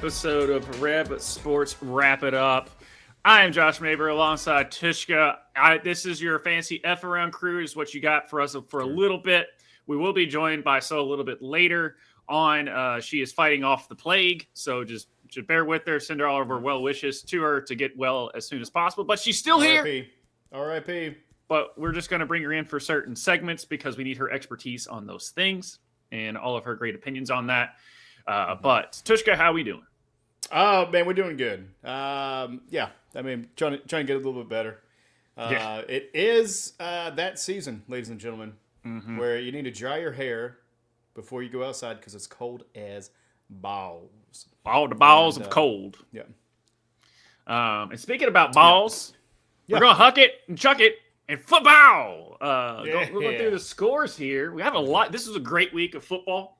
episode of REV Sports Wrap It Up. I am Josh Maber alongside Tishka. This is your fancy F around crew is what you got for us for a little bit. We will be joined by So a little bit later on. She is fighting off the plague, so just bear with her. Send her all of her well wishes to her to get well as soon as possible. But she's still here. R.I.P. But we're just going to bring her in for certain segments because we need her expertise on those things and all of her great opinions on that. But Tushka, how we doing? Oh man, we're doing good. Yeah, I mean, trying to get a little bit better. It is that season, ladies and gentlemen, where you need to dry your hair before you go outside because it's cold as balls. All the balls of cold. Yeah. And speaking about balls, we're gonna huck it and chuck it and football. We're going through the scores here. We have a lot. This was a great week of football.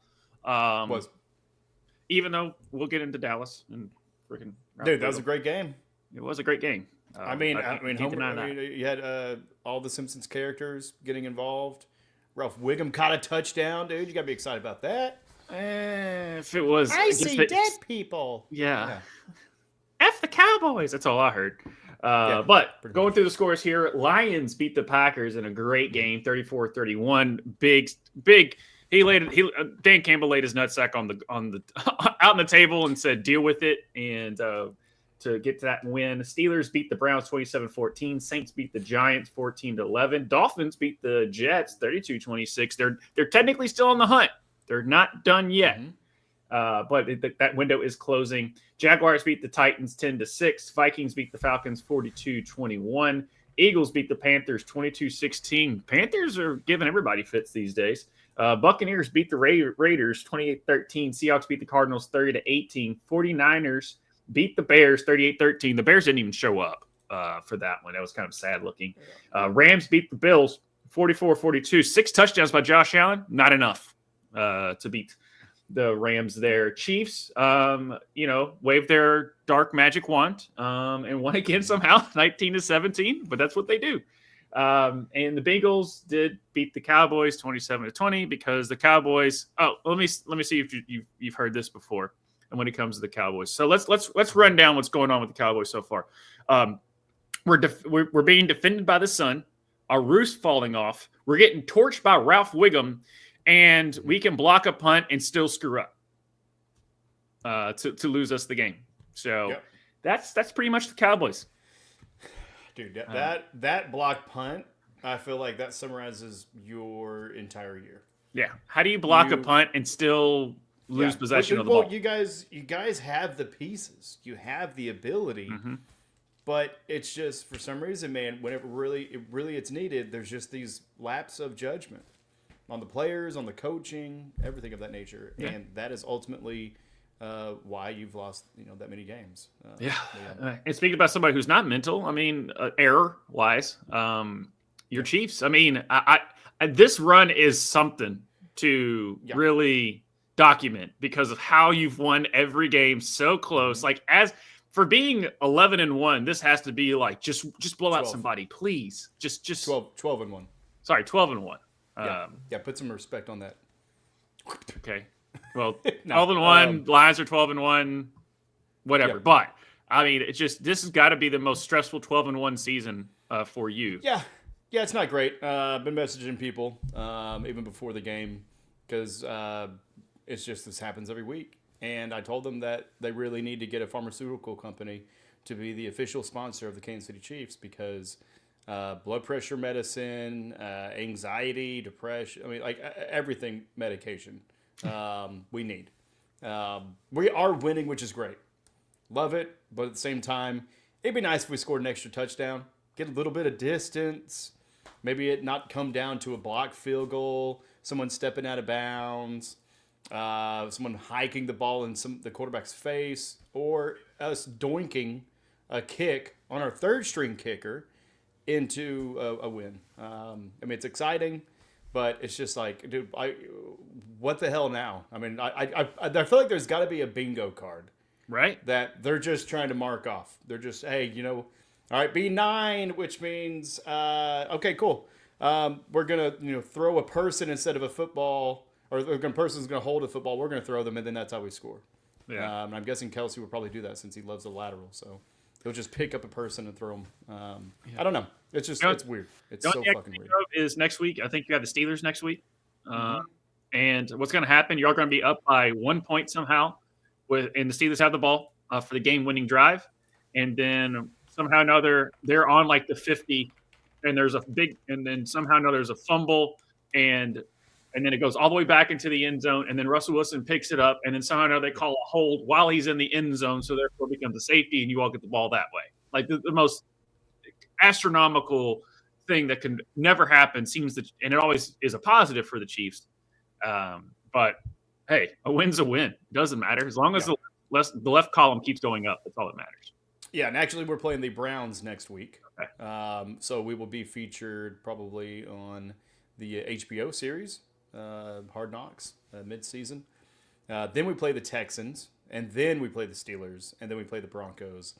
Even though we'll get into Dallas and freaking dude, that was a great game. It was a great game. I mean, you had all the Simpsons characters getting involved. Ralph Wiggum caught a touchdown, dude. You got to be excited about that. If it was, I see dead people. Yeah. F the Cowboys. That's all I heard. But going through the scores here, Lions beat the Packers in a great game, 34-31. Big. Dan Campbell laid his nutsack on the out on the table and said, "Deal with it." And to get to that win, Steelers beat the Browns 27-14. Saints beat the Giants 14-11. Dolphins beat the Jets 32-26. They're technically still on the hunt. They're not done yet, but that window is closing. Jaguars beat the Titans 10-6. Vikings beat the Falcons 42-21. Eagles beat the Panthers 22-16. Panthers are giving everybody fits these days. Buccaneers beat the Raiders 28-13. Seahawks beat the Cardinals 30-18. 49ers beat the Bears 38-13. The Bears didn't even show up for that one. That was kind of sad looking. Rams beat the Bills 44-42. 6 touchdowns by Josh Allen. Not enough to beat the Rams there. Chiefs, waved their dark magic wand and won again somehow 19-17. But that's what they do. And the Bengals did beat the Cowboys 27-20 because the Cowboys. Oh, let me see if you've heard this before. And when it comes to the Cowboys, so let's run down what's going on with the Cowboys so far. We're being defended by the sun. Our roof's falling off. We're getting torched by Ralph Wiggum, and we can block a punt and still screw up to lose us the game. So that's pretty much the Cowboys. Dude, that block punt, I feel like that summarizes your entire year. Yeah. How do you block a punt and still lose possession of the ball? You guys have the pieces. You have the ability. But it's just, for some reason, man, whenever it's needed, there's just these lapses of judgment on the players, on the coaching, everything of that nature. Yeah. And that is ultimately why you've lost, that many games. And speaking about somebody who's not mental, I mean, error-wise, your Chiefs. I mean, I this run is something to really document because of how you've won every game so close. Like, as for being 11-1, this has to be like just blow 12. Out somebody, please. Just 12-1. Sorry, 12-1. Put some respect on that. Okay. Well, 12-1, Lions are 12-1, whatever. Yep. But I mean, this has got to be the most stressful 12-1 season for you. Yeah, it's not great. I've been messaging people even before the game because it's just this happens every week. And I told them that they really need to get a pharmaceutical company to be the official sponsor of the Kansas City Chiefs because blood pressure medicine, anxiety, depression, I mean, like everything medication. We need. We are winning, which is great. Love it, but at the same time, it'd be nice if we scored an extra touchdown, get a little bit of distance, maybe it not come down to a blocked field goal, someone stepping out of bounds, someone hiking the ball in the quarterback's face, or us doinking a kick on our third-string kicker into a win. I mean, it's exciting. But it's just like, dude, what the hell now? I mean, I feel like there's got to be a bingo card. Right. That they're just trying to mark off. They're just, hey, all right, B9, which means, okay, cool. We're going to, throw a person instead of a football, or a person's going to hold a football. We're going to throw them, and then that's how we score. Yeah. And I'm guessing Kelsey will probably do that since he loves the lateral. So he'll just pick up a person and throw him. I don't know. It's just it's weird. It's so fucking weird. Is next week? I think you have the Steelers next week. And what's going to happen? You're going to be up by 1 point somehow, and the Steelers have the ball for the game-winning drive, and then somehow or another they're on like the 50, and then somehow or another there's a fumble, and then it goes all the way back into the end zone, and then Russell Wilson picks it up, and then somehow or another they call a hold while he's in the end zone, so therefore it becomes a safety, and you all get the ball that way. Like the most astronomical thing that can never happen and it always is a positive for the Chiefs. But hey, a win's a win. Doesn't matter as long as the left column keeps going up. That's all that matters. Yeah, and actually we're playing the Browns next week. Okay. So we will be featured probably on the HBO series, Hard Knocks, mid-season. Then we play the Texans, and then we play the Steelers, and then we play the Broncos,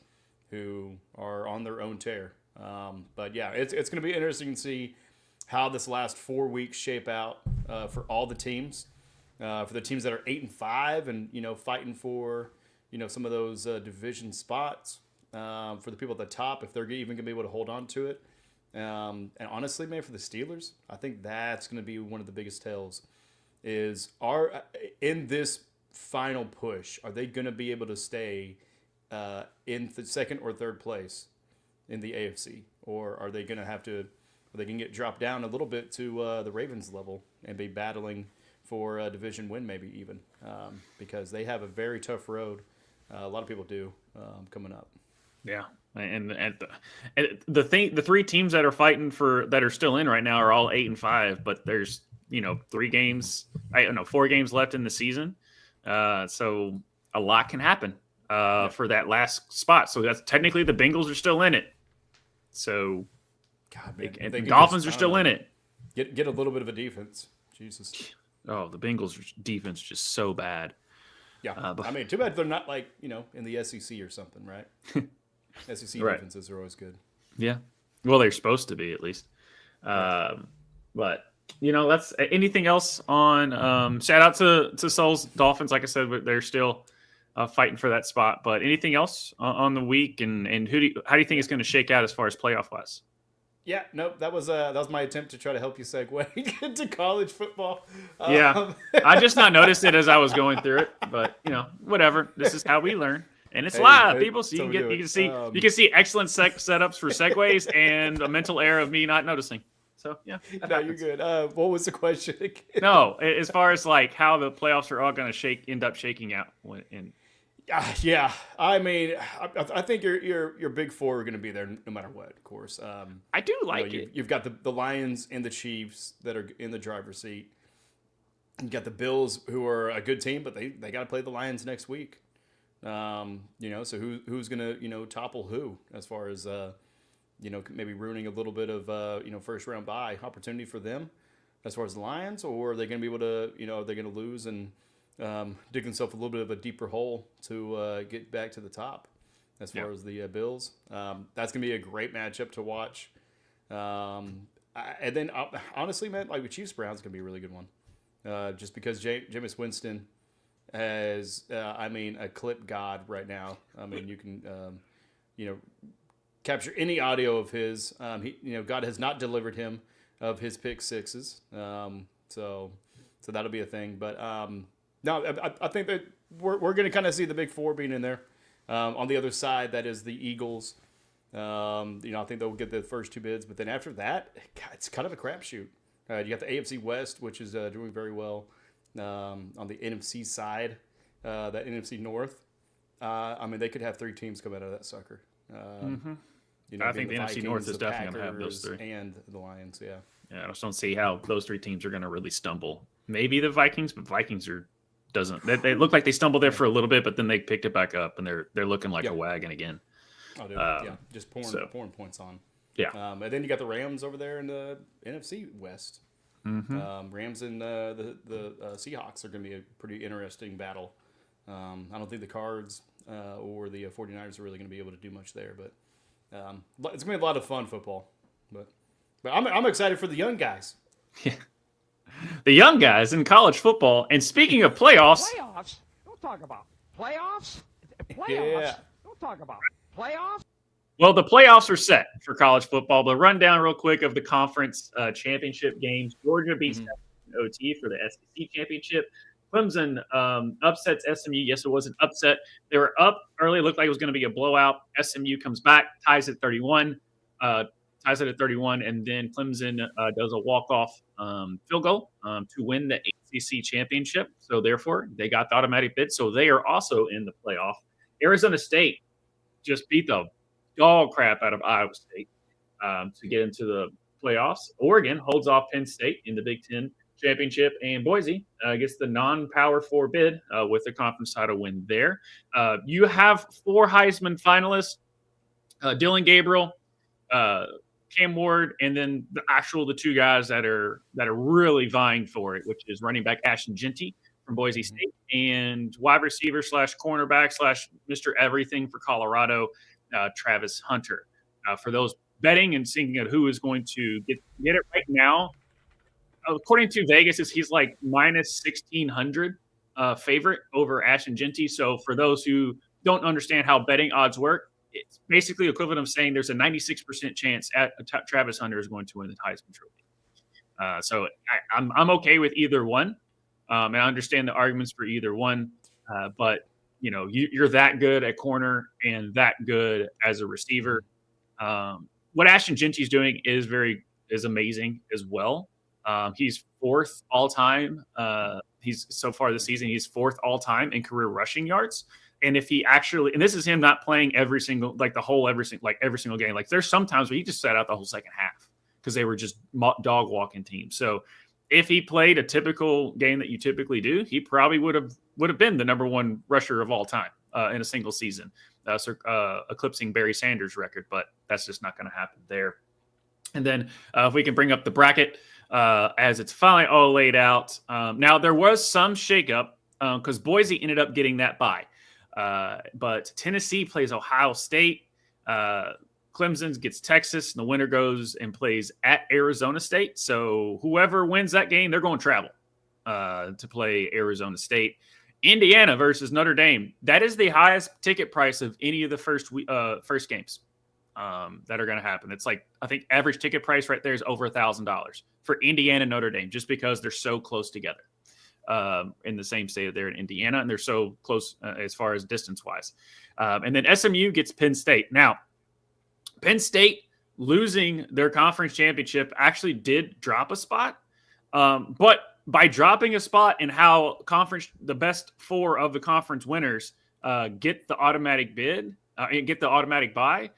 who are on their own tear. But yeah, it's going to be interesting to see how this last 4 weeks shape out for all the teams. For the teams that are 8-5 and fighting for some of those division spots. For the people at the top, if they're even going to be able to hold on to it. And honestly, man, for the Steelers, I think that's going to be one of the biggest tells. In this final push, are they going to be able to stay in the second or third place in the AFC, or are they going to have to? They can get dropped down a little bit to the Ravens level and be battling for a division win, maybe even, because they have a very tough road. A lot of people do coming up. Yeah, and the three teams that are fighting that are still in right now are all 8-5, but there's 4 games left in the season, so a lot can happen for that last spot. So that's technically the Bengals are still in it. So. God, man. And the Dolphins are still in it. Get a little bit of a defense. Jesus. Oh, the Bengals' defense is just so bad. Yeah. Too bad they're not in the SEC or something, right? SEC right. Defenses are always good. Yeah. Well, they're supposed to be at least. But, that's anything else on shout out to Souls Dolphins. Like I said, they're still fighting for that spot. But anything else on the week and how do you think it's going to shake out as far as playoff-wise? Yeah, nope. That was my attempt to try to help you segue into college football. Yeah, I just not noticed it as I was going through it, but whatever. This is how we learn, and it's live, people. So you can see excellent setups for segues and a mental error of me not noticing. So yeah, no, you're good. What was the question again? No, as far as like how the playoffs are all going to end up shaking out in. Yeah, I think your big four are going to be there no matter what. Of course, I do like it. You've got the Lions and the Chiefs that are in the driver's seat. You've got the Bills, who are a good team, but they got to play the Lions next week. So who's going to topple who as far as maybe ruining a little bit of first round bye opportunity for them as far as the Lions, or are they going to be able to are they going to lose and dig themselves a little bit of a deeper hole to get back to the top as far as the Bills. That's going to be a great matchup to watch. And then, honestly, man, like with Chiefs-Browns is going to be a really good one. Just because Jameis Winston has, a clip god right now. You can, capture any audio of his. God has not delivered him of his pick sixes. So that'll be a thing. But, no, I think that we're going to kind of see the big four being in there. On the other side, that is the Eagles. I think they'll get the first 2 bids, but then after that, it's kind of a crapshoot. You got the AFC West, which is doing very well. On the NFC side, that NFC North, they could have 3 teams come out of that sucker. I think the NFC North is definitely going to have those 3. And the Lions, yeah. Yeah, I just don't see how those 3 teams are going to really stumble. Maybe the Vikings, but Vikings they look like they stumbled there for a little bit, but then they picked it back up, and they're looking like a wagon again. Oh, dude, just pouring points on. Yeah, and then you got the Rams over there in the NFC West. Rams and the Seahawks are going to be a pretty interesting battle. I don't think the Cards or the 49ers are really going to be able to do much there, but it's going to be a lot of fun football. But I'm excited for the young guys. Yeah. The young guys in college football. And speaking of playoffs. Don't talk about Playoffs? Playoffs? Yeah. Don't talk about playoffs. Well, the playoffs are set for college football, but run down real quick of the conference championship games. Georgia beats OT for the SEC championship. Clemson upsets SMU. Yes, it was an upset. They were up early. It looked like it was going to be a blowout. SMU comes back, ties at 31, and then Clemson does a walk-off field goal to win the ACC championship. So, therefore, they got the automatic bid. So, they are also in the playoff. Arizona State just beat the dog crap out of Iowa State to get into the playoffs. Oregon holds off Penn State in the Big Ten championship, and Boise gets the non-Power 4 bid with the conference title win there. You have 4 Heisman finalists, Dylan Gabriel, Cam Ward, and then the 2 guys that are really vying for it, which is running back Ashton Jeanty from Boise State and wide receiver / cornerback / Mr. Everything for Colorado, Travis Hunter. For those betting and seeing who is going to get it right now, according to Vegas, he's like minus 1,600 favorite over Ashton Jeanty. So for those who don't understand how betting odds work, it's basically equivalent of saying there's a 96% chance Travis Hunter is going to win the Heisman Trophy. So I'm okay with either one. And I understand the arguments for either one. But, you're that good at corner and that good as a receiver. What Ashton Jeanty's doing is amazing as well. He's 4th all time. He's so far this season, he's 4th all time in career rushing yards. And if he actually, and this is him not playing every single game. Like there's sometimes where he just sat out the whole second half because they were just dog walking teams. So if he played a typical game that you typically do, he probably would have been the number 1 rusher of all time in a single season, eclipsing Barry Sanders' record. But that's just not going to happen there. And then if we can bring up the bracket as it's finally all laid out. Now, there was some shakeup because Boise ended up getting that bye. But Tennessee plays Ohio State. Clemson gets Texas, and the winner goes and plays at Arizona State. So whoever wins that game, they're going to travel to play Arizona State. Indiana versus Notre Dame. That is the highest ticket price of any of the first games that are going to happen. It's like, I think average ticket price right there is over $1,000 for Indiana and Notre Dame, just because they're so close together in the same state there in Indiana, and they're so close as far as distance-wise. And then SMU gets Penn State. Now, Penn State losing their conference championship actually did drop a spot, but by dropping a spot and how the best 4 of the conference winners get the automatic bid and get the automatic bye,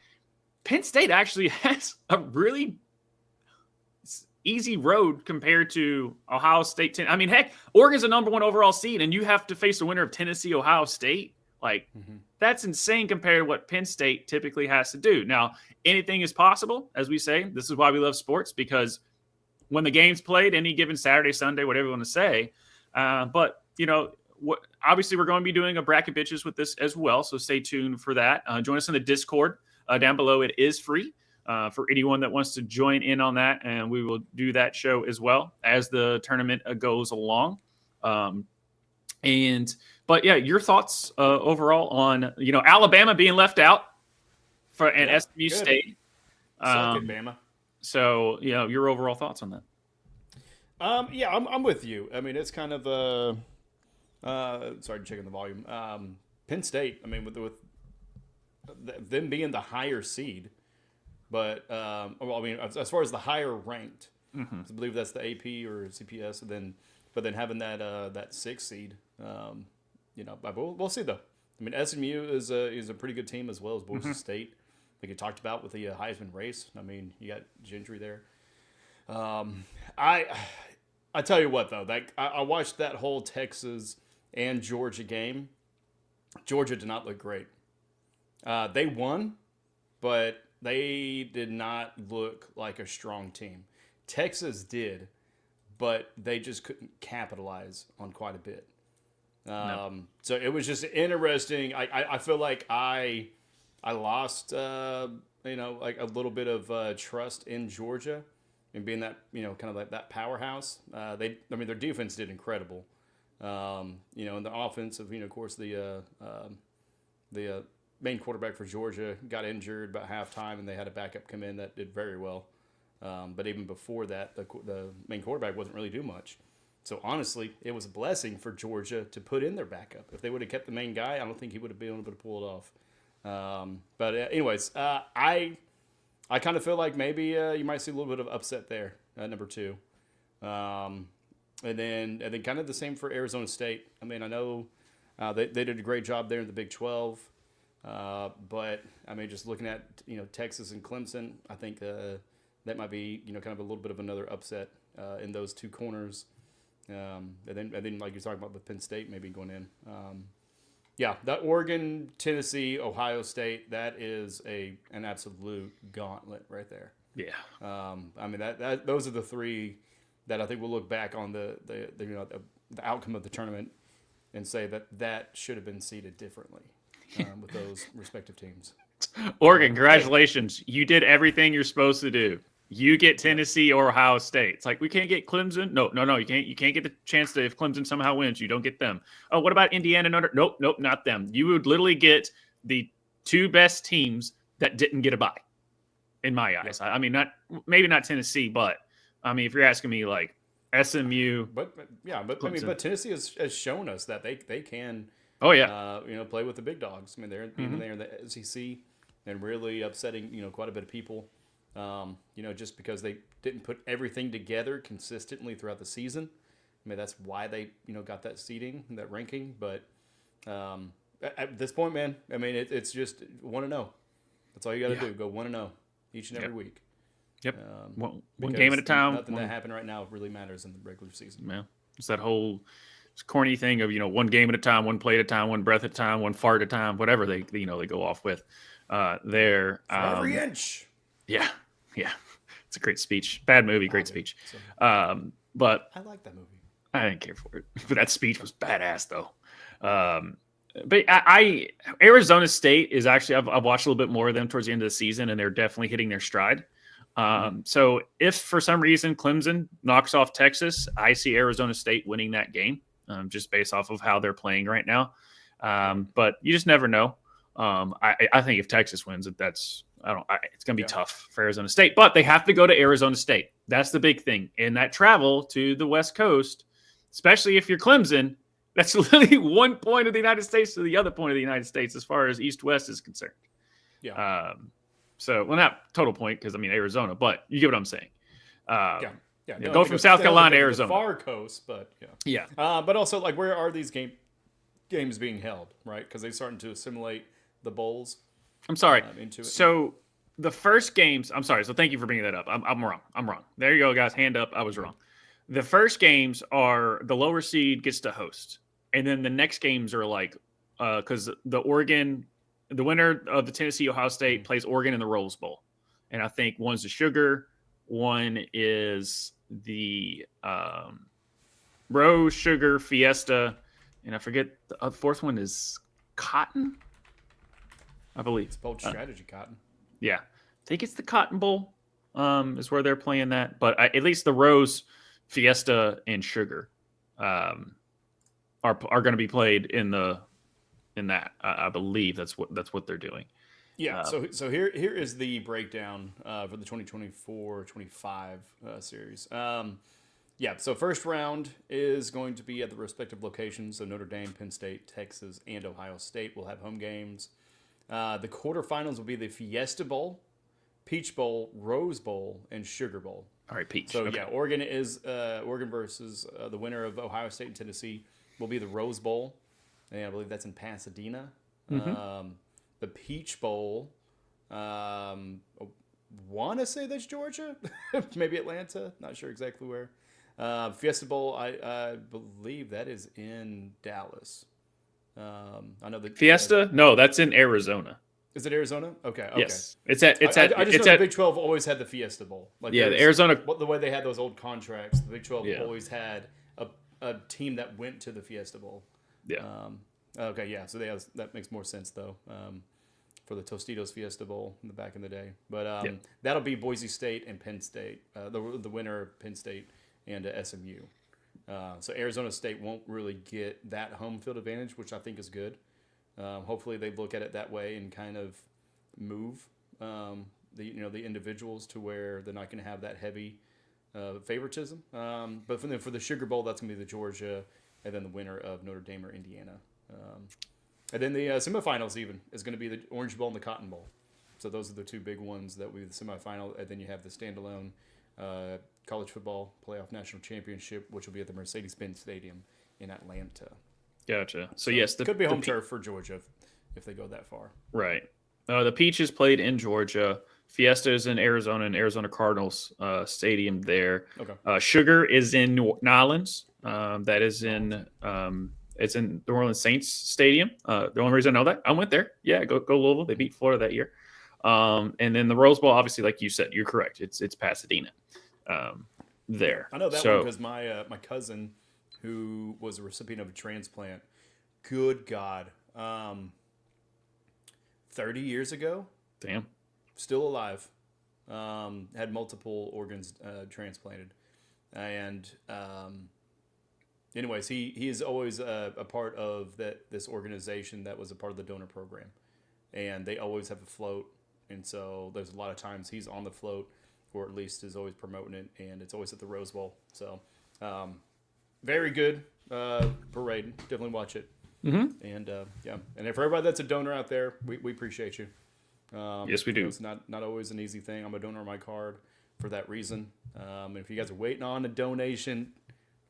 Penn State actually has a really easy road compared to Ohio State. I mean, heck, Oregon's the number 1 overall seed, and you have to face the winner of Tennessee, Ohio State. Like, that's insane compared to what Penn State typically has to do. Now, anything is possible, as we say. This is why we love sports, because when the game's played, any given Saturday, Sunday, whatever you want to say. But, obviously we're going to be doing a bracket bitches with this as well, so stay tuned for that. Join us in the Discord down below. It is free for anyone that wants to join in on that, and we will do that show as well as the tournament goes along. But yeah, your thoughts overall on Alabama being left out for SMU State. Bama. So your overall thoughts on that? I'm with you. I mean, it's kind of sorry, checking the volume. Penn State. I mean, with them being the higher seed, but as far as the higher ranked, I believe that's the AP or CPS, and then having that 6th seed. We'll see though. I mean, SMU is a pretty good team as well as Boise State. Like you talked about with the Heisman race. I mean, you got Gentry there. I tell you what though, I watched that whole Texas and Georgia game. Georgia did not look great. They won, but they did not look like a strong team. Texas did, but they just couldn't capitalize on quite a bit. So it was just interesting. I feel like I lost, like a little bit of trust in Georgia and being that, kind of like that powerhouse. Their defense did incredible. In the offense of course, the main quarterback for Georgia got injured about halftime, and they had a backup come in that did very well. But even before that, the main quarterback wasn't really do much. So honestly, it was a blessing for Georgia to put in their backup. If they would have kept the main guy, I don't think he would have been able to pull it off. Anyways, I kind of feel like maybe you might see a little bit of upset there at number 2. And then kind of the same for Arizona State. I mean, I know they did a great job there in the Big 12. But I mean, just looking at Texas and Clemson, I think that might be kind of a little bit of another upset in those two corners. And then like you're talking about with Penn State maybe going in. That Oregon, Tennessee, Ohio State, that is an absolute gauntlet right there. Yeah. I mean that those are the 3 that I think we'll look back on the outcome of the tournament and say that should have been seeded differently. With those respective teams. Oregon, congratulations. You did everything you're supposed to do. You get Tennessee or Ohio State. It's like, we can't get Clemson. No. You can't get the chance to, if Clemson somehow wins, you don't get them. Oh, what about Indiana? Nope, not them. You would literally get the 2 best teams that didn't get a bye, in my eyes. I mean, maybe not Tennessee, but I mean, if you're asking me, like SMU. But Tennessee has shown us that they can. Oh yeah. Play with the big dogs. I mean, they're in the SEC and really upsetting quite a bit of people. Just because they didn't put everything together consistently throughout the season. I mean, that's why they got that seeding, that ranking. But at this point, man, I mean, it's just 1-0. That's all you got to do. Go 1-0 each and every week. Yep. One game at a time. Nothing that happened right now really matters in the regular season. Yeah. It's that whole corny thing of one game at a time, one play at a time, one breath at a time, one fart at a time, whatever they go off with there. For every inch. Yeah. It's a great speech. Bad movie, great speech. But I like that movie. I didn't care for it. But that speech was badass though. But Arizona State is actually, I've watched a little bit more of them towards the end of the season, and they're definitely hitting their stride. So if for some reason Clemson knocks off Texas, I see Arizona State winning that game. Just based off of how they're playing right now. But you just never know. I think if Texas wins, it's going to be tough for Arizona State, but they have to go to Arizona State. That's the big thing. And that travel to the West Coast, especially if you're Clemson, that's literally one point of the United States to the other point of the United States as far as East-West is concerned. Yeah. Not total point because, I mean, Arizona, but you get what I'm saying. Go from because South Carolina to the Arizona. Far coast, but yeah. But also, like, where are these games being held, right? Because they're starting to assimilate the bowls. I'm sorry. Into it. So the first games, I'm sorry. So thank you for bringing that up. I'm wrong. There you go, guys. Hand up. I was wrong. The first games are the lower seed gets to host. And then the next games are like, because the winner of the Tennessee Ohio State plays Oregon in the Rose Bowl. And I think one's the Sugar, one is the Rose, Sugar, Fiesta, and I forget the fourth one is Cotton, I believe. It's bold strategy, Cotton. Yeah. I think it's the Cotton Bowl is where they're playing that. But at least the Rose, Fiesta, and Sugar are going to be played in that. I believe that's what they're doing. Yeah. So here is the breakdown for the 2024-25 series. So first round is going to be at the respective locations. So Notre Dame, Penn State, Texas, and Ohio State will have home games. The quarterfinals will be the Fiesta Bowl, Peach Bowl, Rose Bowl, and Sugar Bowl. All right, Peach. So okay. Oregon versus the winner of Ohio State and Tennessee will be the Rose Bowl, and I believe that's in Pasadena. Mm-hmm. The Peach Bowl, want to say that's Georgia, maybe Atlanta, not sure exactly where. Fiesta Bowl, I believe that is in Dallas. I know the Fiesta. No, that's in Arizona. Is it Arizona? Okay. Yes, I just know the Big 12 always had the Fiesta Bowl. Like the Arizona. The way they had those old contracts, the Big 12 always had a team that went to the Fiesta Bowl. Yeah. Okay. Yeah. So that makes more sense though. For the Tostitos Fiesta Bowl in the back in the day, but that'll be Boise State and Penn State. The winner of Penn State and SMU. So Arizona State won't really get that home field advantage, which I think is good. Hopefully they look at it that way and kind of move the individuals to where they're not going to have that heavy favoritism. But for the Sugar Bowl, that's going to be the Georgia, and then the winner of Notre Dame or Indiana. And then the semifinals even is going to be the Orange Bowl and the Cotton Bowl. So those are the two big ones that will be the semifinal. And then you have the standalone college football playoff national championship, which will be at the Mercedes-Benz Stadium in Atlanta. Gotcha. So yes, could be home turf for Georgia if they go that far. Right. The Peaches played in Georgia. Fiesta is in Arizona, and Arizona Cardinals Stadium there. Okay. Sugar is in New Orleans. That is in it's in New Orleans Saints Stadium. The only reason I know that, I went there. Yeah, go Louisville. They beat Florida that year. And then the Rose Bowl, obviously, like you said, you're correct. It's Pasadena. There. I know that one because my cousin, who was a recipient of a transplant, good God, 30 years ago. Damn. Still alive. Had multiple organs transplanted. And anyways, he is always a part of this organization that was a part of the donor program. And they always have a float. And so there's a lot of times he's on the float, or at least is always promoting it. And it's always at the Rose Bowl. So very good parade. Definitely watch it. Mm-hmm. And and for everybody that's a donor out there, we appreciate you. Yes, we do. It's not always an easy thing. I'm a donor on my card for that reason. And if you guys are waiting on a donation,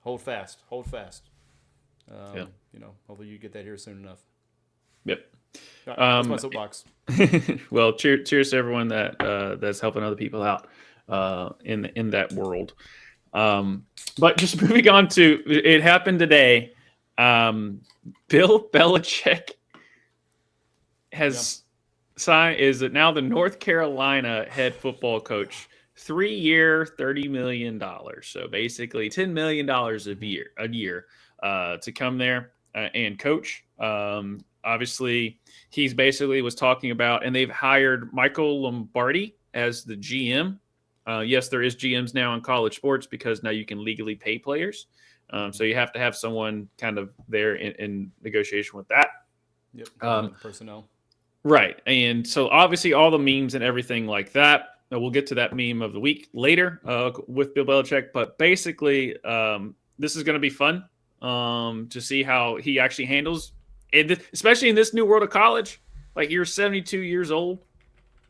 hold fast. Hopefully you get that here soon enough. Yep. All right, that's my soapbox. Well, cheers to everyone that's helping other people out in that world. But just moving on to, it happened today. Bill Belichick has is now the North Carolina head football coach, 3-year, $30 million. So basically $10 million a year to come there and coach. Obviously, he's basically was talking about, and they've hired Michael Lombardi as the GM. Yes, there is GMs now in college sports because now you can legally pay players. So you have to have someone kind of there in negotiation with that. Yep. Personnel. Right. And so obviously all the memes and everything like that, we'll get to that meme of the week later with Bill Belichick. But basically, this is going to be fun to see how he actually handles it, especially in this new world of college. Like, you're 72 years old,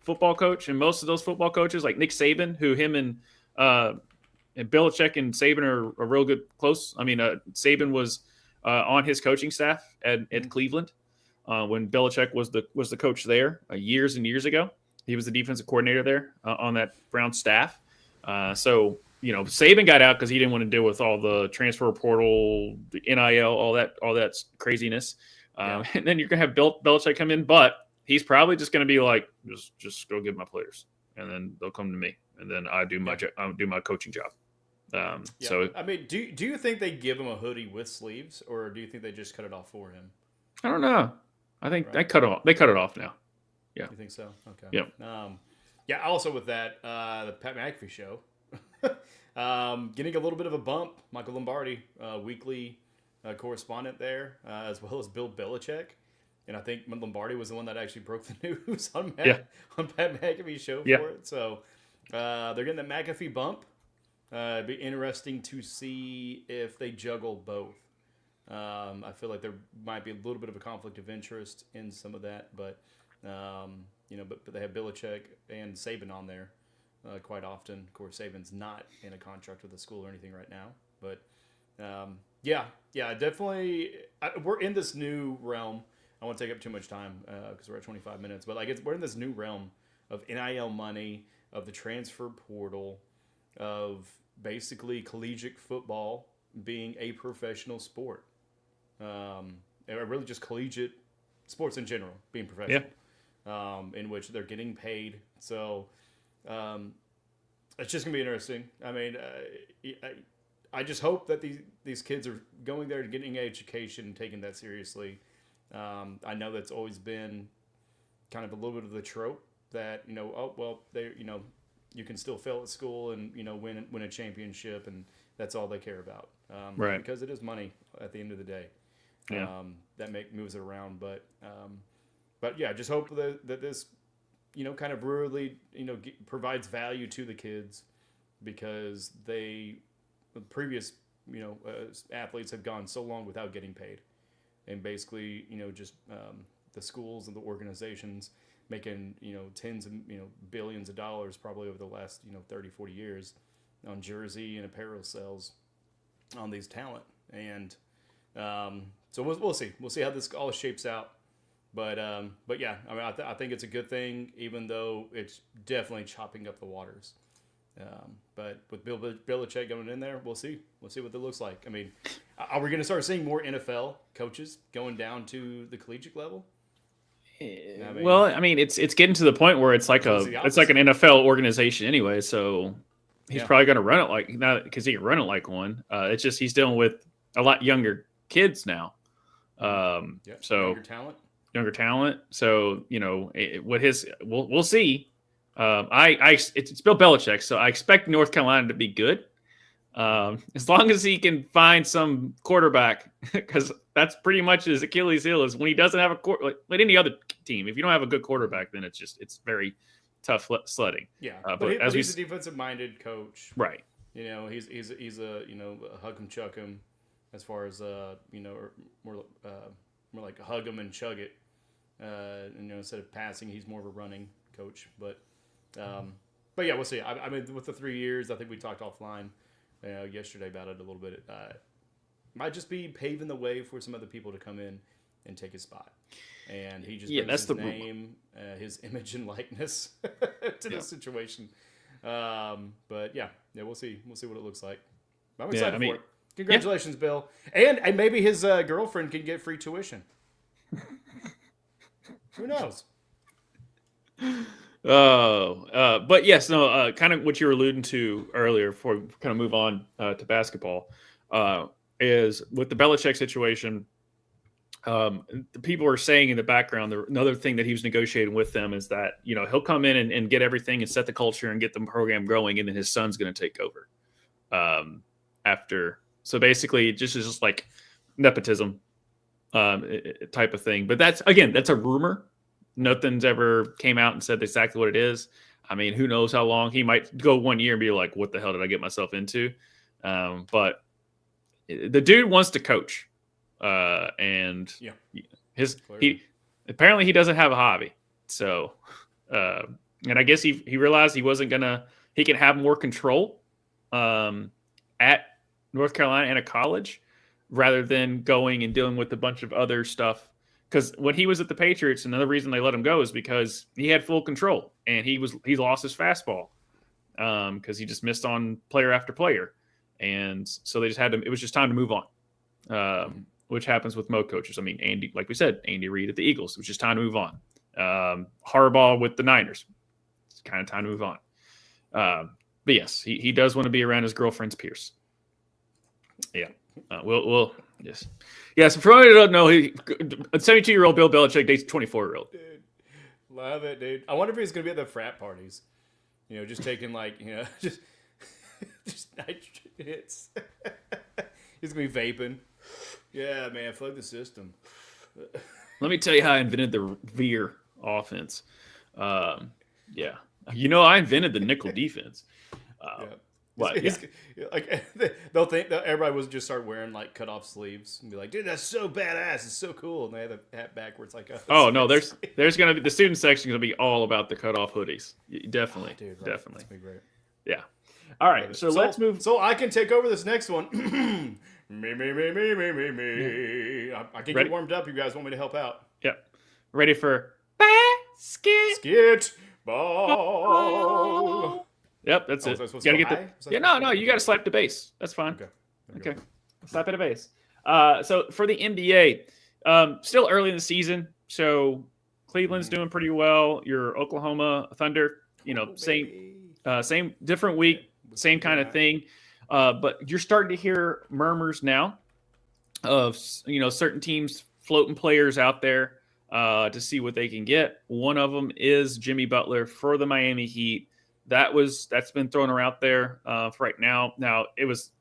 football coach, and most of those football coaches, like Nick Saban, who him and Belichick and Saban are real good close. I mean, Saban was on his coaching staff at Cleveland when Belichick was the coach there years and years ago. He was the defensive coordinator there on that Brown staff. So Saban got out because he didn't want to deal with all the transfer portal, the NIL, all that craziness. And then you're gonna have Belichick come in, but he's probably just gonna be like, just go get my players, and then they'll come to me, and then I do my coaching job. So I mean, do you think they give him a hoodie with sleeves, or do you think they just cut it off for him? I don't know. I think they cut it off now. Yeah. You think so? Okay. Yeah. Also with that, the Pat McAfee show, getting a little bit of a bump. Michael Lombardi, weekly correspondent there, as well as Bill Belichick. And I think Lombardi was the one that actually broke the news on Pat McAfee's show for it. So they're getting the McAfee bump. It'd be interesting to see if they juggle both. I feel like there might be a little bit of a conflict of interest in some of that, but they have Belichick and Saban on there quite often. Of course, Saban's not in a contract with the school or anything right now, but definitely. We're in this new realm. I won't take up too much time because we're at 25 minutes, but we're in this new realm of NIL money, of the transfer portal, of basically collegiate football being a professional sport. Really just collegiate sports in general being professional, in which they're getting paid. So it's just gonna be interesting. I mean, I just hope that these kids are going there to getting an education and taking that seriously. I know that's always been kind of a little bit of the trope that you can still fail at school and win a championship and that's all they care about. Right. Because it is money at the end of the day. Yeah. That moves it around. But yeah, just hope that this, kind of really, provides value to the kids, because the previous, athletes have gone so long without getting paid, and basically, just the schools and the organizations making, tens of, billions of dollars probably over the last, 30, 40 years on jersey and apparel sales on these talent. And so we'll see. We'll see how this all shapes out. But yeah, I mean, I think it's a good thing, even though it's definitely chopping up the waters. But with Bill Belichick going in there, we'll see. We'll see what that looks like. I mean, are we going to start seeing more NFL coaches going down to the collegiate level? Well, I mean, it's getting to the point where it's like an NFL organization anyway. So he's probably going to run it like, not because he can run it like one. It's just he's dealing with a lot younger kids now. So younger talent. So we'll see. It's Bill Belichick, so I expect North Carolina to be good. As long as he can find some quarterback, because that's pretty much his Achilles heel is when he doesn't have a like any other team. If you don't have a good quarterback, then it's very tough sledding. Yeah, but he's a defensive minded coach, right? He's a hug him, chuck him, as far as more like hug him and chug it. Instead of passing, he's more of a running coach. But yeah, we'll see. I mean, with the 3 years, I think we talked offline yesterday about it a little bit. Might just be paving the way for some other people to come in and take his spot. And he just brings his name, his image and likeness to the situation. But yeah, we'll see. We'll see what it looks like. I'm excited for it. Congratulations, Bill. And maybe his girlfriend can get free tuition. Who knows? But yes, no, kind of what you were alluding to earlier before we kind of move on to basketball, is with the Belichick situation, the people are saying in the background, another thing that he was negotiating with them is that, he'll come in and get everything and set the culture and get the program going, and then his son's going to take over after. So basically, it's just like nepotism type of thing. But that's a rumor. Nothing's ever came out and said exactly what it is. I mean, who knows how long? He might go 1 year and be like, what the hell did I get myself into? But the dude wants to coach. And he apparently he doesn't have a hobby. So, and I guess he realized he can have more control at North Carolina and a college rather than going and dealing with a bunch of other stuff. Because when he was at the Patriots, another reason they let him go is because he had full control and he lost his fastball because he just missed on player after player, and so they just had to. It was just time to move on, which happens with most coaches. I mean, like we said, Andy Reid at the Eagles, it was just time to move on. Harbaugh with the Niners, it's kind of time to move on. But yes, he does want to be around his girlfriend's peers. Yeah, we'll yes. Yeah, so for anyone who doesn't know, a 72-year-old Bill Belichick dates a 24-year-old. Dude, love it, dude. I wonder if he's going to be at the frat parties. Just taking just nitrogen hits. He's going to be vaping. Yeah, man, fuck the system. Let me tell you how I invented the veer offense. I invented the nickel defense. But they'll think that everybody will just start wearing like cut off sleeves and be like, dude, that's so badass, it's so cool, and they have the hat backwards like us. Oh no, there's gonna be the student section gonna be all about the cut off hoodies. Definitely, dude, right. Definitely. That's be great. Yeah. All right, so let's move. So I can take over this next one. me. I can get warmed up. You guys want me to help out? Yep. Ready for basketball. Yep, that's it. You gotta get you gotta slap the bass. That's fine. Okay. Slap at a bass. So for the NBA, still early in the season, so Cleveland's doing pretty well. Your Oklahoma Thunder, same different week, same kind of thing. But you're starting to hear murmurs now of certain teams floating players out there to see what they can get. One of them is Jimmy Butler for the Miami Heat. That's been thrown out there for right now. Now it was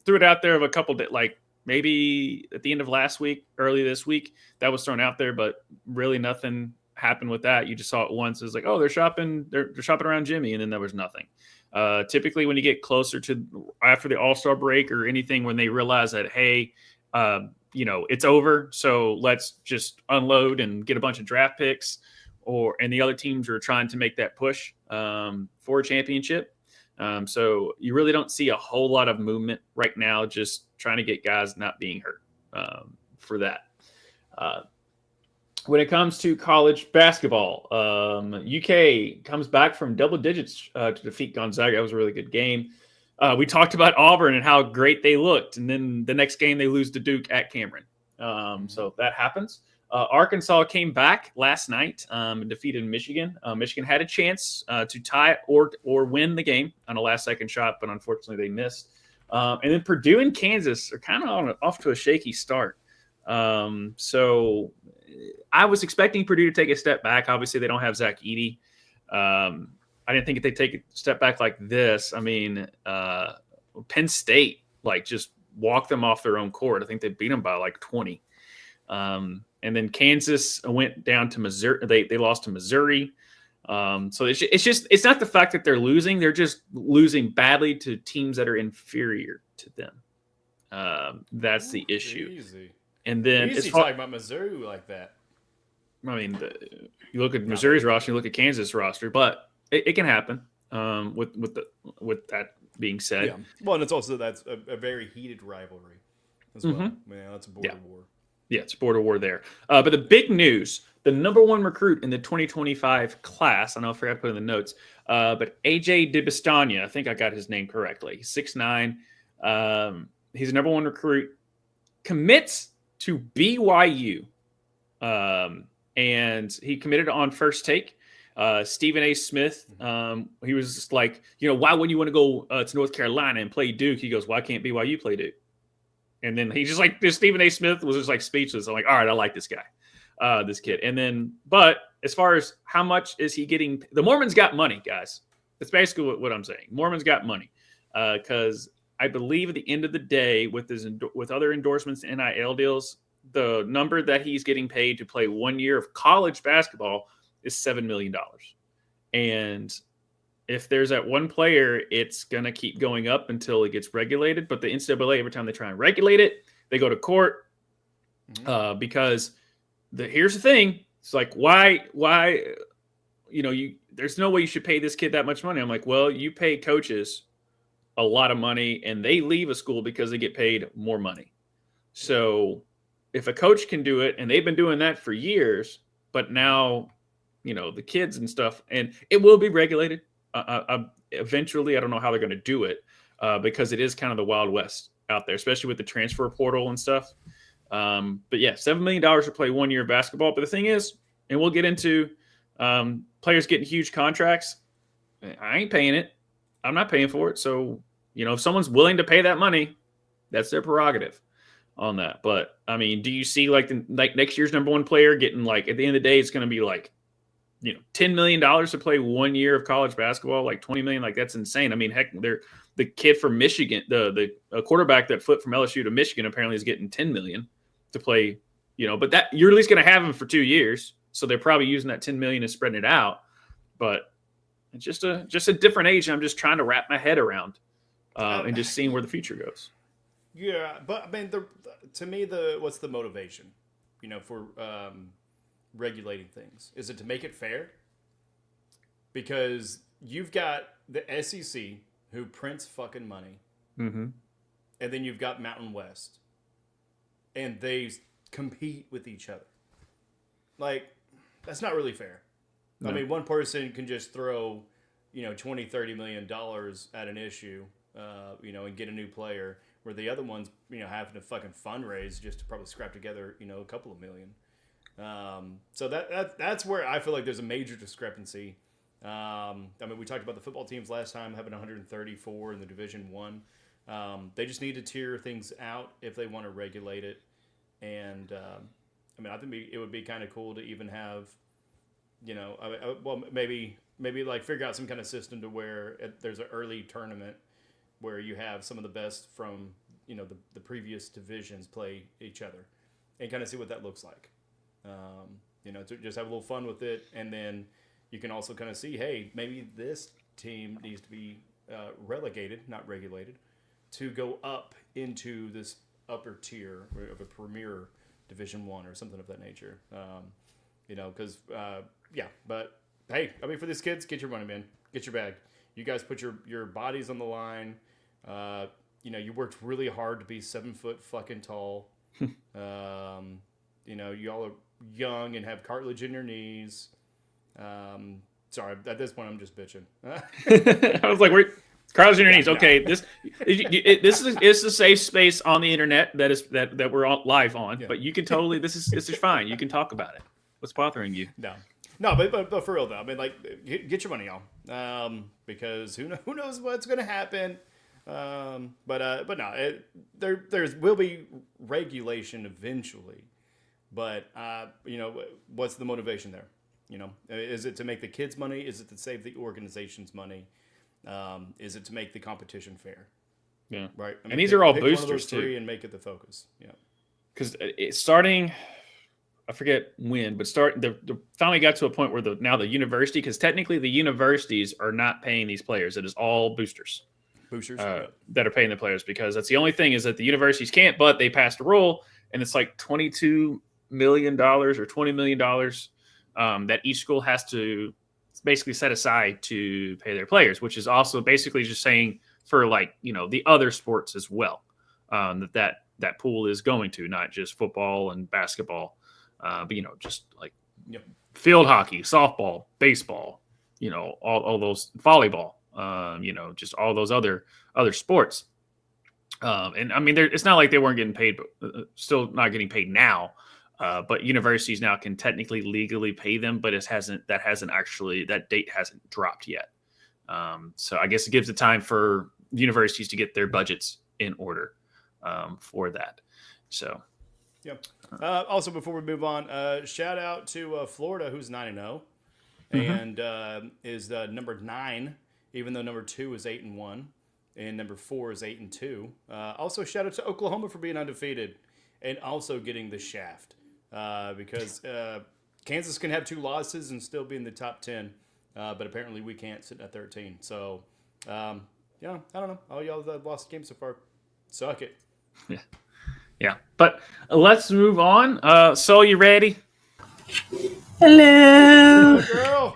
threw it out there of a couple that like maybe at the end of last week, early this week, that was thrown out there, but really nothing happened with that. You just saw it once. It was like, oh, they're shopping around Jimmy, and then there was nothing. Typically, when you get closer to after the All-Star break or anything, when they realize that, hey, it's over, so let's just unload and get a bunch of draft picks, and the other teams are trying to make that push for a championship. So you really don't see a whole lot of movement right now, just trying to get guys not being hurt for that. When it comes to college basketball, UK comes back from double digits to defeat Gonzaga. That was a really good game. We talked about Auburn and how great they looked, and then the next game they lose to Duke at Cameron. So that happens. Arkansas came back last night and defeated Michigan. Michigan had a chance to tie or win the game on a last-second shot, but unfortunately they missed. And then Purdue and Kansas are kind of off to a shaky start. So I was expecting Purdue to take a step back. Obviously, they don't have Zach Edey. I didn't think if they'd take a step back like this. I mean, Penn State just walked them off their own court. I think they beat them by like 20. And then Kansas went down to Missouri. They lost to Missouri. So it's not the fact that they're losing. They're just losing badly to teams that are inferior to them. That's the issue. Easy. And then easy talking about Missouri like that. I mean, you look at Missouri's roster, you look at Kansas' roster, but it can happen. With that being said, yeah. Well, and it's also that's a very heated rivalry as well. Yeah, that's a border war. Yeah, it's a border war there. But the big news: the number one recruit in the 2025 class. I know I forgot to put in the notes, but AJ DeBastania. I think I got his name correctly. 6'9". He's a number one recruit. Commits to BYU. And he committed on First Take. Stephen A. Smith, he was just like, why wouldn't you want to go to North Carolina and play Duke? He goes, why can't BYU play Duke? And then he's just like, this Stephen A. Smith was just like speechless. I'm like, all right, I like this guy, this kid. And then, but as far as how much is he getting, the Mormons got money, guys. That's basically what I'm saying. Mormons got money because I believe at the end of the day, with other endorsements and NIL deals, the number that he's getting paid to play 1 year of college basketball is $7 million. And if there's that one player, it's going to keep going up until it gets regulated. But the NCAA, every time they try and regulate it, they go to court because here's the thing. It's like, why, there's no way you should pay this kid that much money. I'm like, well, you pay coaches a lot of money and they leave a school because they get paid more money. So if a coach can do it, and they've been doing that for years, but now, the kids and stuff, and it will be regulated eventually. I don't know how they're going to do it because it is kind of the Wild West out there, especially with the transfer portal and stuff. But yeah, $7 million to play 1 year of basketball. But the thing is, and we'll get into players getting huge contracts. I ain't paying it. I'm not paying for it. So, if someone's willing to pay that money, that's their prerogative on that. But I mean, do you see like next year's number one player getting like at the end of the day, it's going to be like, $10 million to play 1 year of college basketball, like $20 million. Like that's insane. I mean, heck, the kid from Michigan, the quarterback that flipped from LSU to Michigan apparently is getting $10 million to play, but that you're at least going to have him for 2 years. So they're probably using that $10 million and spreading it out, but it's just a different age. I'm just trying to wrap my head around and just seeing where the future goes. Yeah, but I mean, to me, what's the motivation, for regulating things? Is it to make it fair? Because you've got the SEC who prints fucking money, and then you've got Mountain West, and they compete with each other. Like, that's not really fair. No. I mean, one person can just throw, $20-30 million at an issue, and get a new player, where the other one's, having to fucking fundraise just to probably scrap together, a couple of million. So that's where I feel like there's a major discrepancy. I mean, we talked about the football teams last time having 134 in the Division I. They just need to tier things out if they want to regulate it. And I mean, I think it would be kind of cool to even have, maybe like figure out some kind of system to where there's an early tournament where you have some of the best from the previous divisions play each other, and kind of see what that looks like. To just have a little fun with it, and then you can also kind of see, hey, maybe this team needs to be relegated, not regulated, to go up into this upper tier of a premier Division One or something of that nature. Because but hey, I mean, for these kids, get your money, man, get your bag. You guys put your bodies on the line. You worked really hard to be 7 foot fucking tall. Y'all are young and have cartilage in your knees. Sorry, at this point I'm just bitching. I was like, "We're cartilage in your knees." Okay, this is a safe space on the internet that we're all live on. Yeah. But you can totally this is fine. You can talk about it. What's bothering you? No, but for real though, I mean, like, get your money, y'all, because who knows what's going to happen. But no, there will be regulation eventually. But what's the motivation there? Is it to make the kids money? Is it to save the organization's money? Is it to make the competition fair? Yeah, right. I mean, and these are all boosters one of those three too, and make it the focus. Yeah, because it's starting. I forget when, but the finally got to a point where now the university, because technically the universities are not paying these players. It is all boosters that are paying the players, because that's the only thing is that the universities can't, but they passed a rule, and it's like $22 million or $20 million that each school has to basically set aside to pay their players, which is also basically just saying for the other sports as well, that pool is going to not just football and basketball. But just like field hockey, softball, baseball, all those volleyball, just all those other sports. And I mean, it's not like they weren't getting paid, but still not getting paid now. But universities now can technically legally pay them, but that date hasn't dropped yet. So I guess it gives the time for universities to get their budgets in order for that. So. Yep. Also, before we move on, shout out to Florida, who's 9-0, and is number 9, even though number 2 is 8-1, and number 4 is 8-2. Also, shout out to Oklahoma for being undefeated and also getting the shaft, because Kansas can have 2 losses and still be in the top 10, but apparently we can't, sitting at 13. So, I don't know. All y'all that have lost the game so far, suck it. Yeah. Yeah, but let's move on. So you ready? Hello, girl.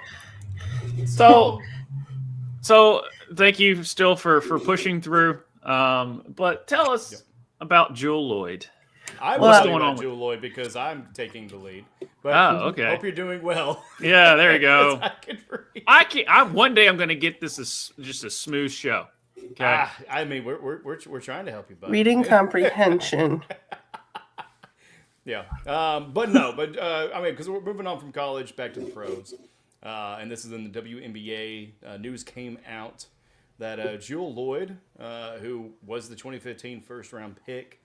So thank you still for pushing through. But tell us about Jewel Lloyd. I was going on Jewel Lloyd because I'm taking the lead. But okay. Hope you're doing well. Yeah, there you go. I can. One day I'm going to get this just a smooth show. Okay. I mean, we're trying to help you, bud. Reading comprehension. Yeah. I mean, because we're moving on from college back to the pros, and this is in the WNBA. News came out that Jewel Lloyd, who was the 2015 first round pick,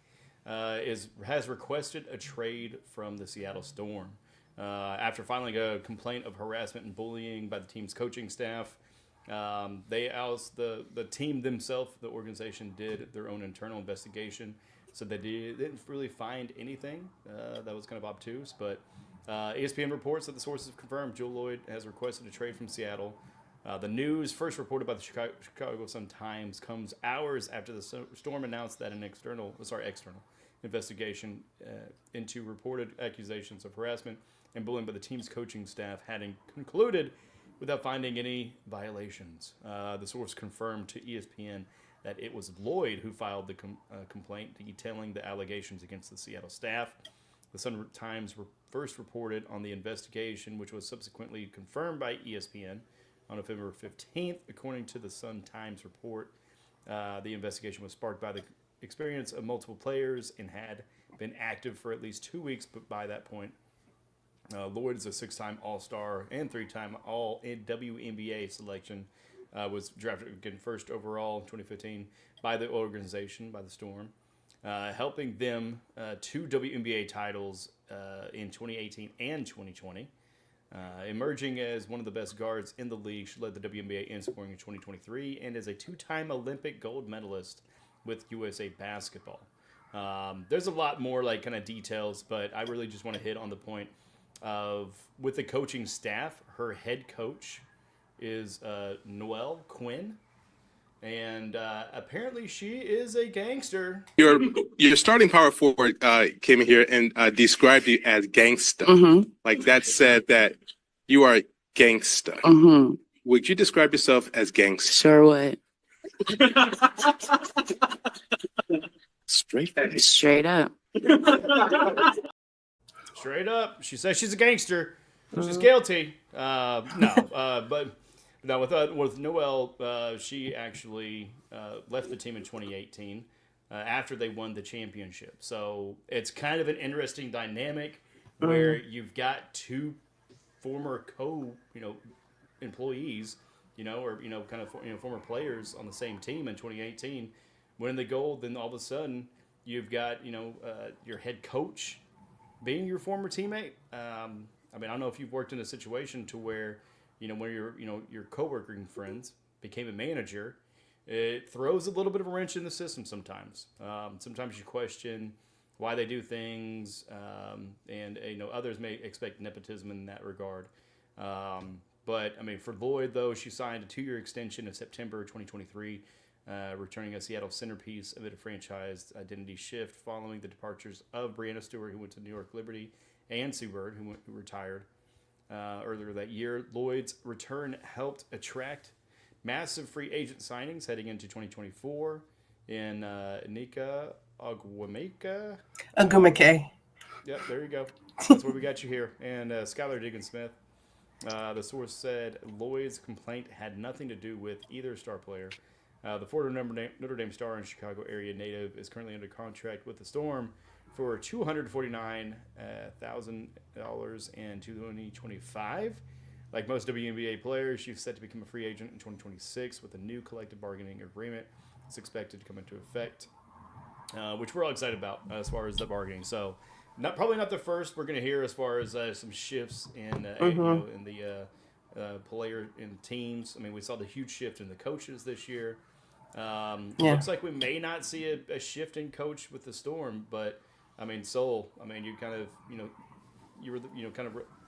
has requested a trade from the Seattle Storm after filing a complaint of harassment and bullying by the team's coaching staff. The team themselves, the organization, did their own internal investigation, so they didn't really find anything that was kind of obtuse. But ESPN reports that the sources have confirmed Jewel Lloyd has requested a trade from Seattle. The news, first reported by the Chicago Sun-Times, comes hours after the Storm announced that an external investigation into reported accusations of harassment and bullying by the team's coaching staff hadn't concluded without finding any violations. The source confirmed to ESPN that it was Lloyd who filed the complaint detailing the allegations against the Seattle staff. The Sun-Times first reported on the investigation, which was subsequently confirmed by ESPN on November 15th. According to the Sun-Times report, the investigation was sparked by the experience of multiple players and had been active for at least 2 weeks, but by that point, Lloyd is a 6-time All-Star and 3-time All-WNBA selection. Was drafted again first overall in 2015 by the organization, by the Storm, helping them 2 WNBA titles in 2018 and 2020. Emerging as one of the best guards in the league, she led the WNBA in scoring in 2023 and is a two-time Olympic gold medalist with USA Basketball. There's a lot more like kind of details, but I really just want to hit on the point of with the coaching staff, her head coach is Noelle Quinn, and apparently she is a gangster. Your starting power forward came in here and described you as gangsta. Mm-hmm. Like that said that you are gangsta. Mm-hmm. Would you describe yourself as gangsta? Sure would. Straight. Straight up. Straight up, she says she's a gangster. She's guilty. But no, with Noelle, she actually left the team in 2018 after they won the championship. So it's kind of an interesting dynamic where you've got two former employees, former players on the same team in 2018, winning the gold. Then all of a sudden, you've got your head coach being your former teammate. I don't know if you've worked in a situation to where, when your coworker and friends became a manager, it throws a little bit of a wrench in the system sometimes. Sometimes you question why they do things, and others may expect nepotism in that regard. But for Lloyd, though, she signed a 2-year extension in September 2023, returning a Seattle centerpiece amid a franchise identity shift following the departures of Breanna Stewart, who went to New York Liberty, and Sue Bird, who retired earlier that year. Lloyd's return helped attract massive free agent signings heading into 2024 in Nika Agumake. Yep, there you go. That's where we got you here. And Skylar Diggins-Smith. The source said Lloyd's complaint had nothing to do with either star player. The former Notre Dame star and Chicago area native is currently under contract with the Storm for $249,000 in 2025. Like most WNBA players, she's set to become a free agent in 2026 with a new collective bargaining agreement. It's expected to come into effect, which we're all excited about as far as the bargaining. So, probably not the first we're going to hear as far as some shifts in the player in teams. We saw the huge shift in the coaches this year. Looks like we may not see a shift in coach with the Storm, but Sol, you kind of, you were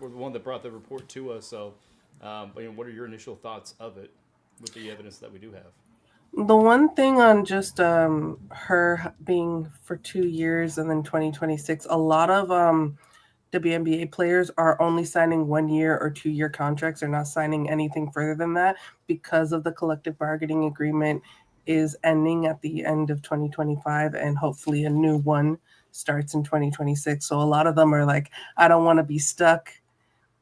were the one that brought the report to us. So, what are your initial thoughts of it with the evidence that we do have? The one thing on just her being for 2 years and then 2026, a lot of WNBA players are only signing 1 year or 2 year contracts. They're not signing anything further than that because of the collective bargaining agreement is ending at the end of 2025, and hopefully a new one starts in 2026. So a lot of them are like, I don't want to be stuck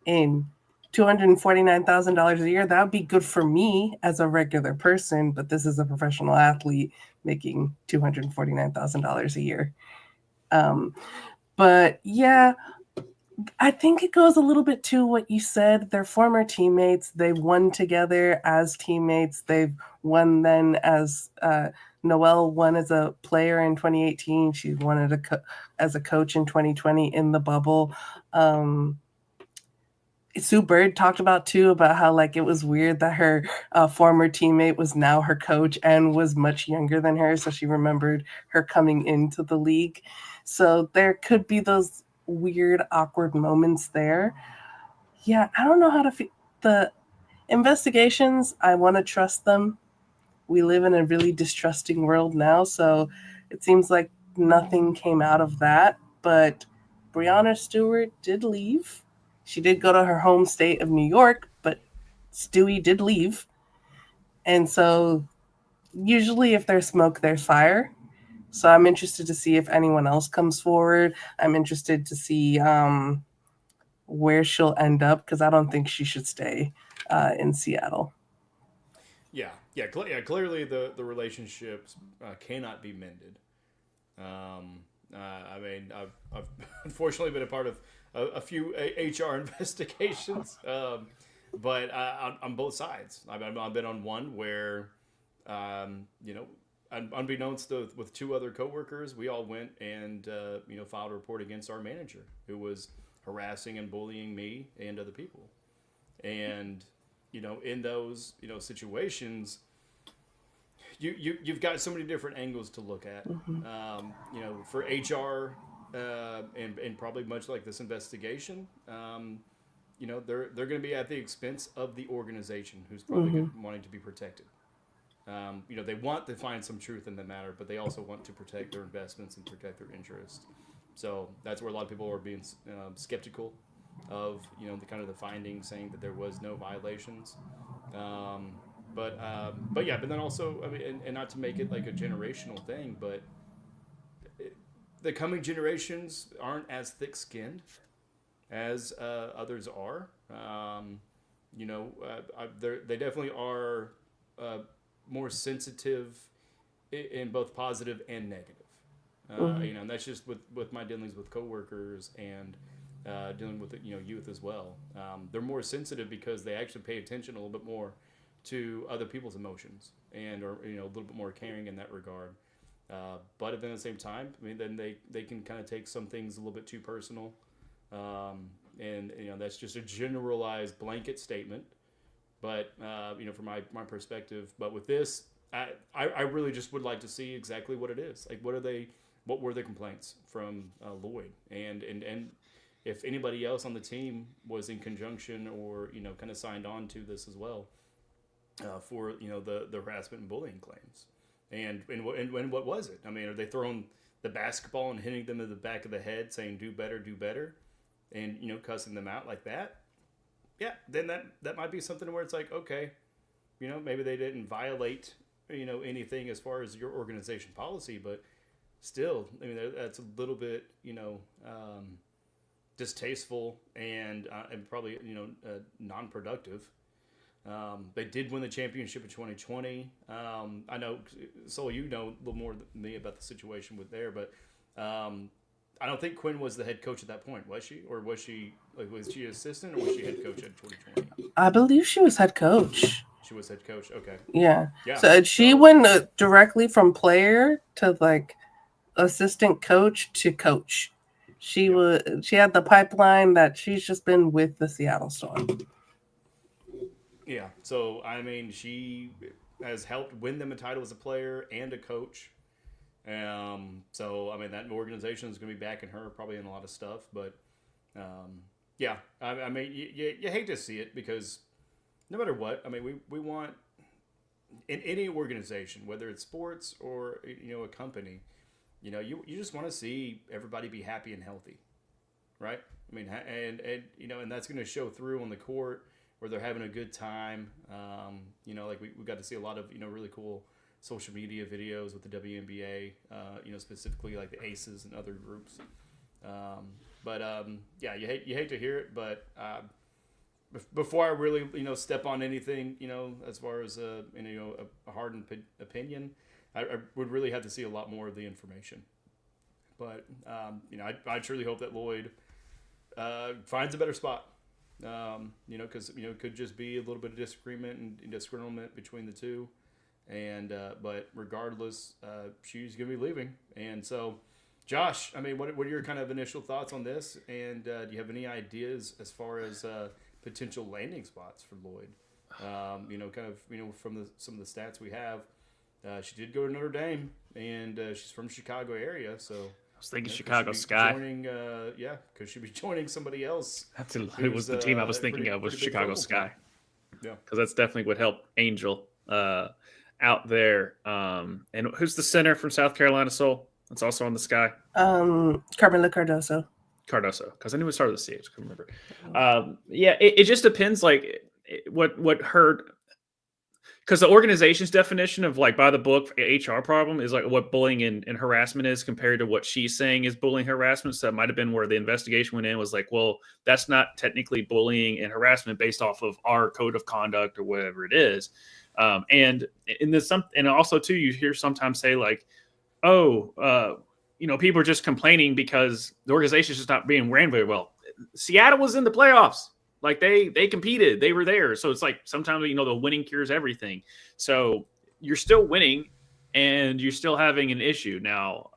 in $249,000 a year. That would be good for me as a regular person, but this is a professional athlete making $249,000 a year. But yeah, I think it goes a little bit to what you said. They're former teammates. They've won together as teammates. They've won then as Noelle won as a player in 2018. She won as a coach in 2020 in the bubble. Sue Bird talked about how like it was weird that her former teammate was now her coach and was much younger than her. So she remembered her coming into the league. So there could be those weird, awkward moments there. Yeah, I don't know how to feel. The investigations, I want to trust them. We live in a really distrusting world now, so it seems like nothing came out of that. But Breanna Stewart did leave. She did go to her home state of New York, but Stewie did leave. And so usually if there's smoke, there's fire. So I'm interested to see if anyone else comes forward. I'm interested to see where she'll end up, because I don't think she should stay in Seattle. Clearly the relationships cannot be mended. I've unfortunately been a part of a few HR investigations, but on both sides. I've been on one where, unbeknownst to with two other coworkers, we all went and filed a report against our manager, who was harassing and bullying me and other people. And, in those, situations, you've got so many different angles to look at. For HR, and probably much like this investigation, they're going to be at the expense of the organization, who's probably wanting to be protected. They want to find some truth in the matter, but they also want to protect their investments and protect their interests. So that's where a lot of people are being skeptical of, the findings, saying that there was no violations. But then also, and not to make it like a generational thing, but the coming generations aren't as thick-skinned as others are. They definitely are more sensitive in both positive and negative. And that's just with my dealings with coworkers and dealing with youth as well. They're more sensitive because they actually pay attention a little bit more to other people's emotions and are a little bit more caring in that regard. But then at the same time, then they can kind of take some things a little bit too personal. And that's just a generalized blanket statement. But from my perspective, but with this, I really just would like to see exactly what it is. Like, what were the complaints from Lloyd, and if anybody else on the team was in conjunction or kind of signed on to this as well, for the harassment and bullying claims, and what was it? Are they throwing the basketball and hitting them in the back of the head, saying do better, and cussing them out like that? Yeah, then that might be something where it's like, okay, maybe they didn't violate anything as far as your organization policy, but still, that's a little bit distasteful and probably non-productive. They did win the championship in 2020. I know, Sol, you know a little more than me about the situation with there, but I don't think Quinn was the head coach at that point, was she? Or was she assistant, or was she head coach at 2020? I believe she was head coach. She was head coach. Okay. Yeah. So she went directly from player to like assistant coach to coach. She had the pipeline that she's just been with the Seattle Storm. Yeah. So she has helped win them a title as a player and a coach. So that organization is going to be backing her probably in a lot of stuff, but you hate to see it, because no matter what, we want in any organization, whether it's sports or a company, you just want to see everybody be happy and healthy, right? And that's going to show through on the court where they're having a good time. Like we got to see a lot of really cool social media videos with the WNBA, specifically like the Aces and other groups. You hate to hear it, but before I really step on anything as far as a hardened opinion, I would really have to see a lot more of the information. But I truly hope that Lloyd finds a better spot. Because it could just be a little bit of disagreement and disagreement between the two. And but regardless, she's going to be leaving. And so, Josh, what are your kind of initial thoughts on this? And do you have any ideas as far as potential landing spots for Lloyd? From some of the stats we have, she did go to Notre Dame, and she's from Chicago area. So I was thinking Chicago Sky. Because she'd be joining somebody else. Absolutely, it was the team I was thinking of was Chicago Sky. Yeah, because that's definitely would help Angel out there. And who's the center from South Carolina, Soul? That's also on the Sky. Carmela Cardoso, because I knew it started with a CH. I couldn't remember. It just depends, like what her, because the organization's definition of like by the book HR problem is like what bullying and harassment is compared to what she's saying is bullying harassment. So that might have been where the investigation went in, was like, well, that's not technically bullying and harassment based off of our code of conduct or whatever it is. And also too, you hear sometimes say like, people are just complaining because the organization's just not being ran very well. Seattle was in the playoffs. Like they competed, they were there. So it's like sometimes, the winning cures everything. So you're still winning and you're still having an issue. Now,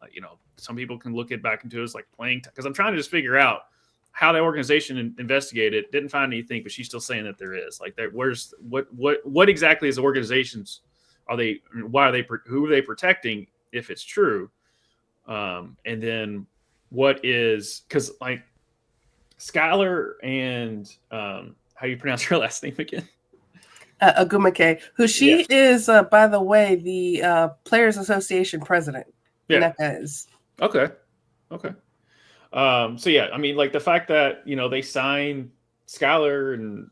some people can look it back into it as like playing, because I'm trying to just figure out how the organization investigated it, didn't find anything, but she's still saying that there is. Like, that, where's what exactly is the organizations? Are they? Why are they? Who are they protecting? If it's true, and then what is, because like Skylar and how you pronounce her last name again? Agumake, who she is, by the way, the Players Association president. Yeah. Nneka is. Okay. So yeah, I mean, like the fact that they sign Skylar and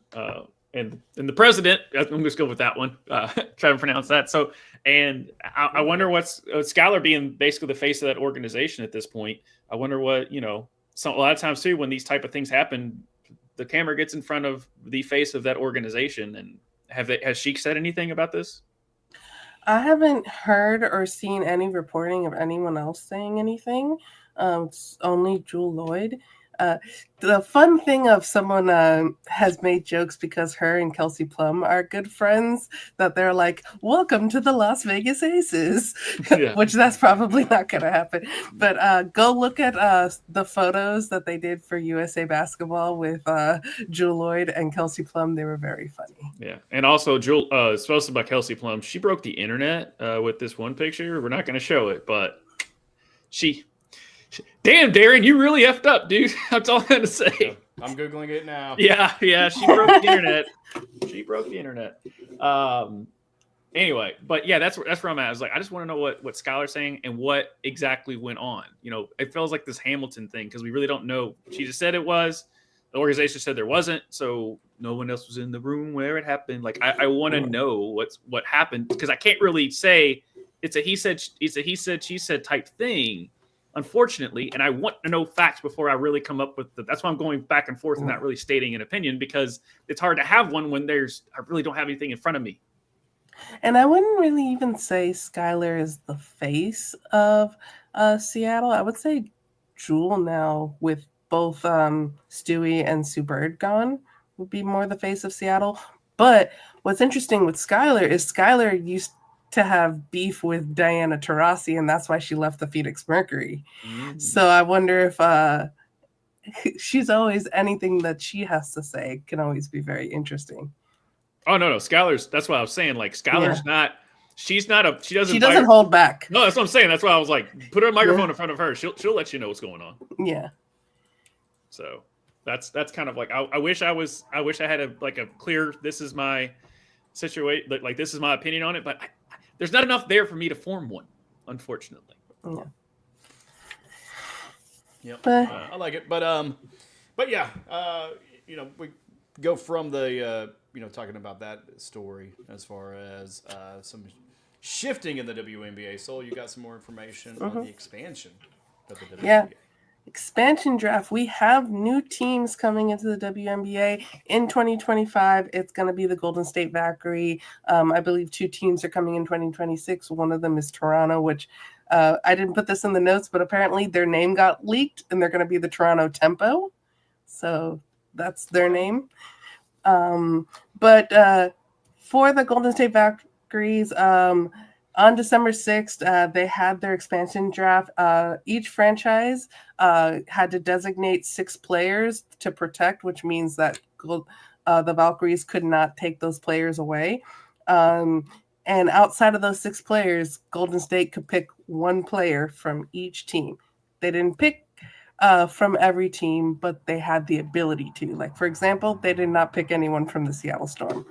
the president. I'm just go with that one. Try to pronounce that. So, and I wonder what's Skylar being basically the face of that organization at this point. I wonder what a lot of times too, when these type of things happen, the camera gets in front of the face of that organization. And has she said anything about this? I haven't heard or seen any reporting of anyone else saying anything. It's only Jewel Lloyd. The fun thing of someone has made jokes because her and Kelsey Plum are good friends, that they're like, welcome to the Las Vegas Aces, which that's probably not going to happen. But go look at the photos that they did for USA Basketball with Jewel Lloyd and Kelsey Plum. They were very funny. Yeah. And also, Jewel, supposed about Kelsey Plum, she broke the internet with this one picture. We're not going to show it, but damn, Darren, you really effed up, dude. That's all I'm going to say. I'm Googling it now. Yeah, she broke the internet. Anyway, but yeah, that's where I'm at. I was like, I just want to know what Skylar's saying and what exactly went on. It feels like this Hamilton thing because we really don't know. She just said it was. The organization said there wasn't, so no one else was in the room where it happened. Like, I want to know what happened because I can't really say it's a he said, she said type thing. Unfortunately, and I want to know facts before I really come up with that's why I'm going back and forth and not really stating an opinion, because it's hard to have one when I really don't have anything in front of me. And I wouldn't really even say Skylar is the face of Seattle. I would say Jewel now, with both Stewie and Sue Bird gone, would be more the face of Seattle. But what's interesting with Skylar is Skylar used to have beef with Diana Taurasi, and that's why she left the Phoenix Mercury. Mm-hmm. So I wonder if she's always, anything that she has to say can always be very interesting. Oh no, Skylar's, that's what I was saying. Like, Skylar's she doesn't hold back. No, that's what I'm saying. That's why I was like, put a microphone in front of her. She'll let you know what's going on. Yeah. So that's kind of like, I wish I had a clear, this is my situation, like this is my opinion on it, but there's not enough there for me to form one, unfortunately. Yeah. Yep. I like it, but yeah, we go from the talking about that story as far as some shifting in the WNBA. So you got some more information on the expansion of the WNBA. Yeah. Expansion draft. We have new teams coming into the WNBA in 2025. It's going to be the Golden State Valkyrie. I believe 2 teams are coming in 2026. One of them is Toronto, which I didn't put this in the notes, but apparently their name got leaked and they're going to be the Toronto Tempo. So that's their name. But for the Golden State Valkyries, on December 6th, they had their expansion draft. Each franchise had to designate 6 players to protect, which means that the Valkyries could not take those players away. And outside of those 6 players, Golden State could pick 1 player from each team. They didn't pick from every team, but they had the ability to. Like, for example, they did not pick anyone from the Seattle Storm.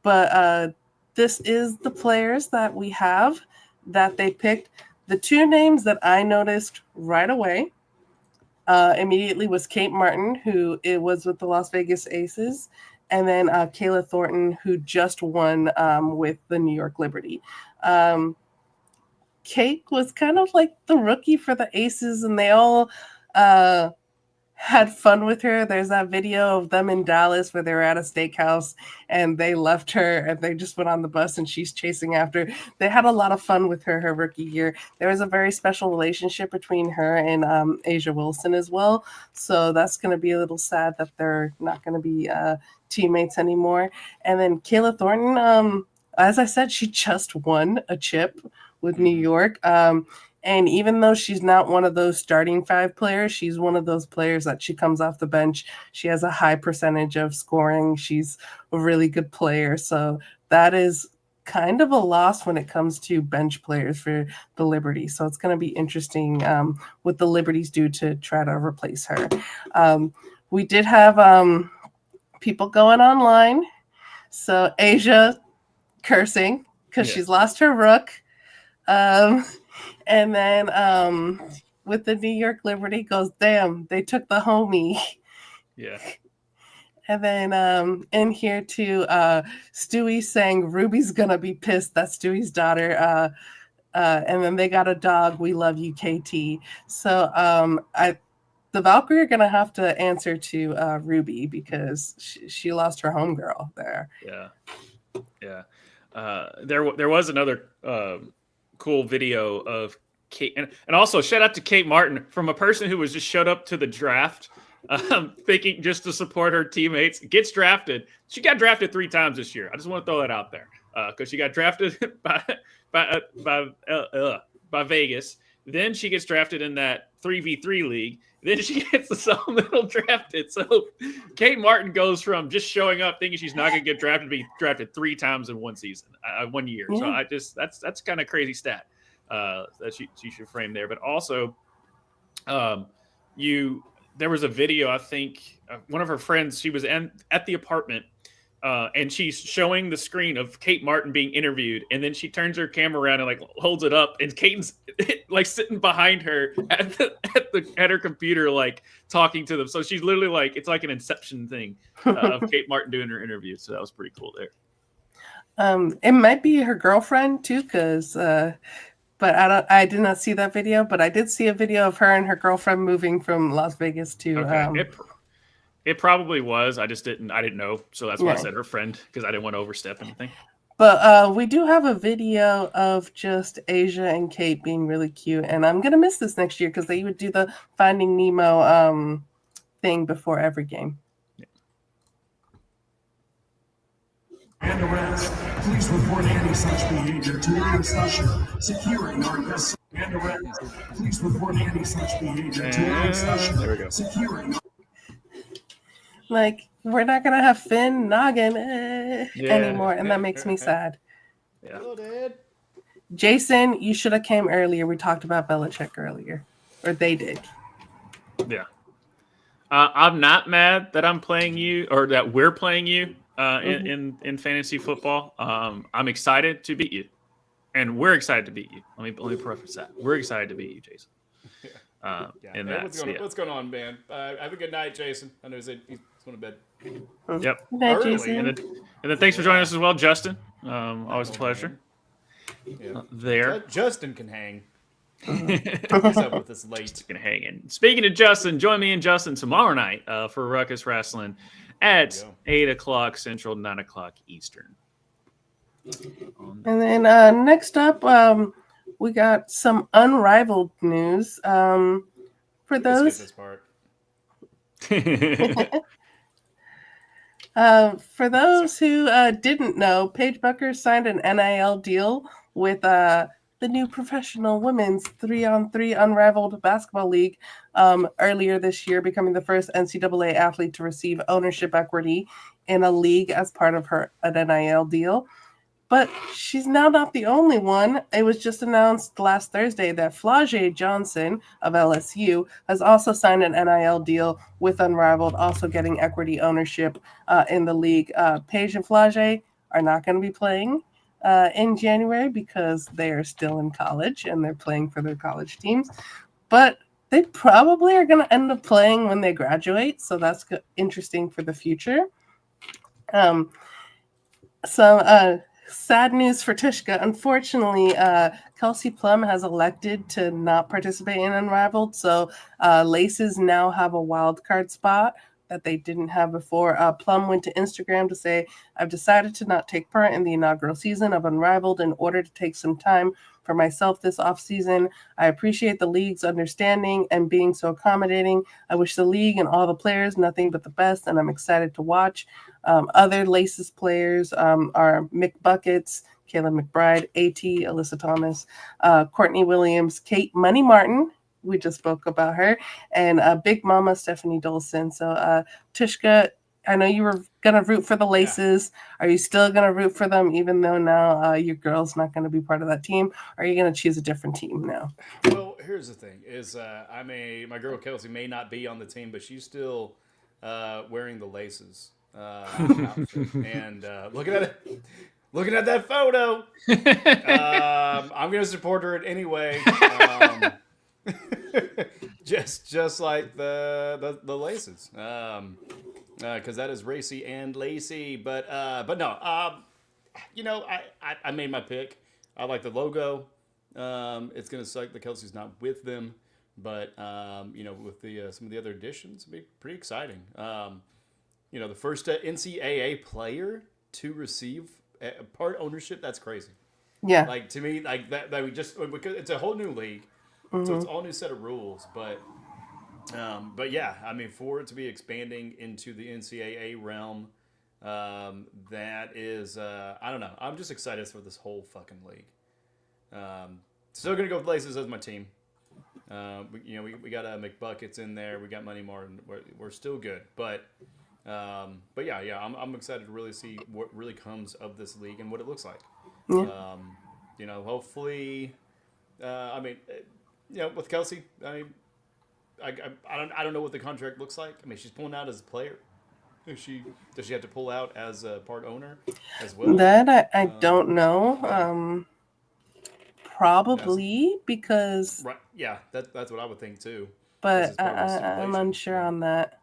But this is the players that we have that they picked. The 2 names that I noticed right away immediately was Kate Martin, who it was with the Las Vegas Aces, and then Kayla Thornton, who just won with the New York Liberty. Kate was kind of like the rookie for the Aces, and they all had fun with her. There's that video of them in Dallas where they were at a steakhouse and they left her and they just went on the bus and she's chasing after. They had a lot of fun with her rookie year. There was a very special relationship between her and Asia Wilson as well. So that's going to be a little sad that they're not going to be teammates anymore. And then Kayla Thornton, as I said, she just won a chip with New York. And even though she's not one of those starting 5 players, she's one of those players that she comes off the bench. She has a high percentage of scoring. She's a really good player. So that is kind of a loss when it comes to bench players for the Liberty. So it's going to be interesting what the Liberties do to try to replace her. We did have people going online. So Asia cursing because she's lost her rook. And then with the New York Liberty goes, damn, they took the homie. Yeah. And then in here too, Stewie saying Ruby's gonna be pissed. That's Stewie's daughter. And then they got a dog. We love you, KT. So the Valkyrie are gonna have to answer to Ruby because she lost her homegirl there. Yeah. There was another cool video of Kate, and also shout out to Kate Martin from a person who was just showed up to the draft. Thinking just to support her teammates, gets drafted. She got drafted 3 times this year. I just want to throw that out there because she got drafted by Vegas. Then she gets drafted in that 3v3 league. Then she gets the supplemental drafted. So Kate Martin goes from just showing up thinking she's not going to get drafted to be drafted 3 times in one season, 1 year. Yeah. So that's kind of crazy stat that she should frame there. But also, there was a video, I think, one of her friends, she was at the apartment, and she's showing the screen of Kate Martin being interviewed, and then she turns her camera around and holds it up, and Kate's sitting behind her at her computer, talking to them. So she's literally it's like an Inception thing of Kate Martin doing her interview. So that was pretty cool there. It might be her girlfriend too, because but I did not see that video, but I did see a video of her and her girlfriend moving from Las Vegas to. Okay. It probably was. I didn't know. So that's why I said her friend, because I didn't want to overstep anything. But we do have a video of just Asia and Kate being really cute. And I'm going to miss this next year because they would do the Finding Nemo thing before every game. And arrest. Please report any such behavior to Iris Usher, securing our guest. And arrest. Please report any such behavior to Iris Usher, securing. We're not gonna have Finn Noggin anymore, and that makes me sad. Yeah. Hello, Dad. Jason, you should have came earlier. We talked about Belichick earlier, or they did. Yeah. I'm not mad that I'm playing you, or that we're playing you. In fantasy football, I'm excited to beat you, and we're excited to beat you. Let me preface that we're excited to beat you, Jason. What's going on, man? Have a good night, Jason. I know he's going to bed. Yep. Good night, Early. Jason. And then thanks for joining us as well, Justin. Always a pleasure. Yeah. There. Justin can hang. He's up with us late. Can hang in. Speaking of Justin, join me and Justin tomorrow night for Ruckus Wrestling at 8 o'clock Central, 9 o'clock Eastern. And then next up, we got some unrivaled news. For those, Skip this part. for those who didn't know, Paige Bucker signed an NIL deal with the new professional women's 3-on-3 unrivaled basketball league earlier this year, becoming the first NCAA athlete to receive ownership equity in a league as part of an NIL deal. But she's now not the only one. It was just announced last Thursday that Flau'jae Johnson of LSU has also signed an NIL deal with Unrivaled, also getting equity ownership in the league. Paige and Flau'jae are not going to be playing in January because they are still in college and they're playing for their college teams. But they probably are going to end up playing when they graduate, so that's interesting for the future. Sad news for Tishka. Unfortunately, Kelsey Plum has elected to not participate in Unrivaled, so Laces now have a wild card spot that they didn't have before. Plum went to Instagram to say, "I've decided to not take part in the inaugural season of Unrivaled in order to take some time for myself this offseason. I appreciate the league's understanding and being so accommodating. I wish the league and all the players nothing but the best, and I'm excited to watch." Other Laces players are Mick Buckets, Kayla McBride, AT, Alyssa Thomas, Courtney Williams, Kate Money Martin. We just spoke about her, and Big Mama Stephanie Dolson. So, Tishka, I know you were gonna root for the Laces. Yeah. Are you still gonna root for them, even though now your girl's not gonna be part of that team? Or are you gonna choose a different team now? Well, here's the thing: is my girl Kelsey may not be on the team, but she's still wearing the Laces outfit, and looking at that photo. I'm gonna support her anyway. just like the Laces, because that is racy and lacy. But no, I made my pick. I like the logo. It's gonna suck that Kelsey's not with them, but with the some of the other additions, it'd be pretty exciting. The first NCAA player to receive part ownership, that's crazy. Yeah, like to me, like that we just, because it's a whole new league. So it's all new set of rules, but yeah, I mean, for it to be expanding into the NCAA realm, that is, I don't know. I'm just excited for this whole fucking league. Still gonna go with Laces as my team. We got McBuckets in there. We got Money Martin. We're still good, but yeah, I'm excited to really see what really comes of this league and what it looks like. Yeah. Hopefully, with Kelsey, I mean, I don't know what the contract looks like. I mean, she's pulling out as a player. Does she have to pull out as a part owner as well? That I don't know. Probably because. Right. Yeah, that's what I would think too. But I'm unsure on that.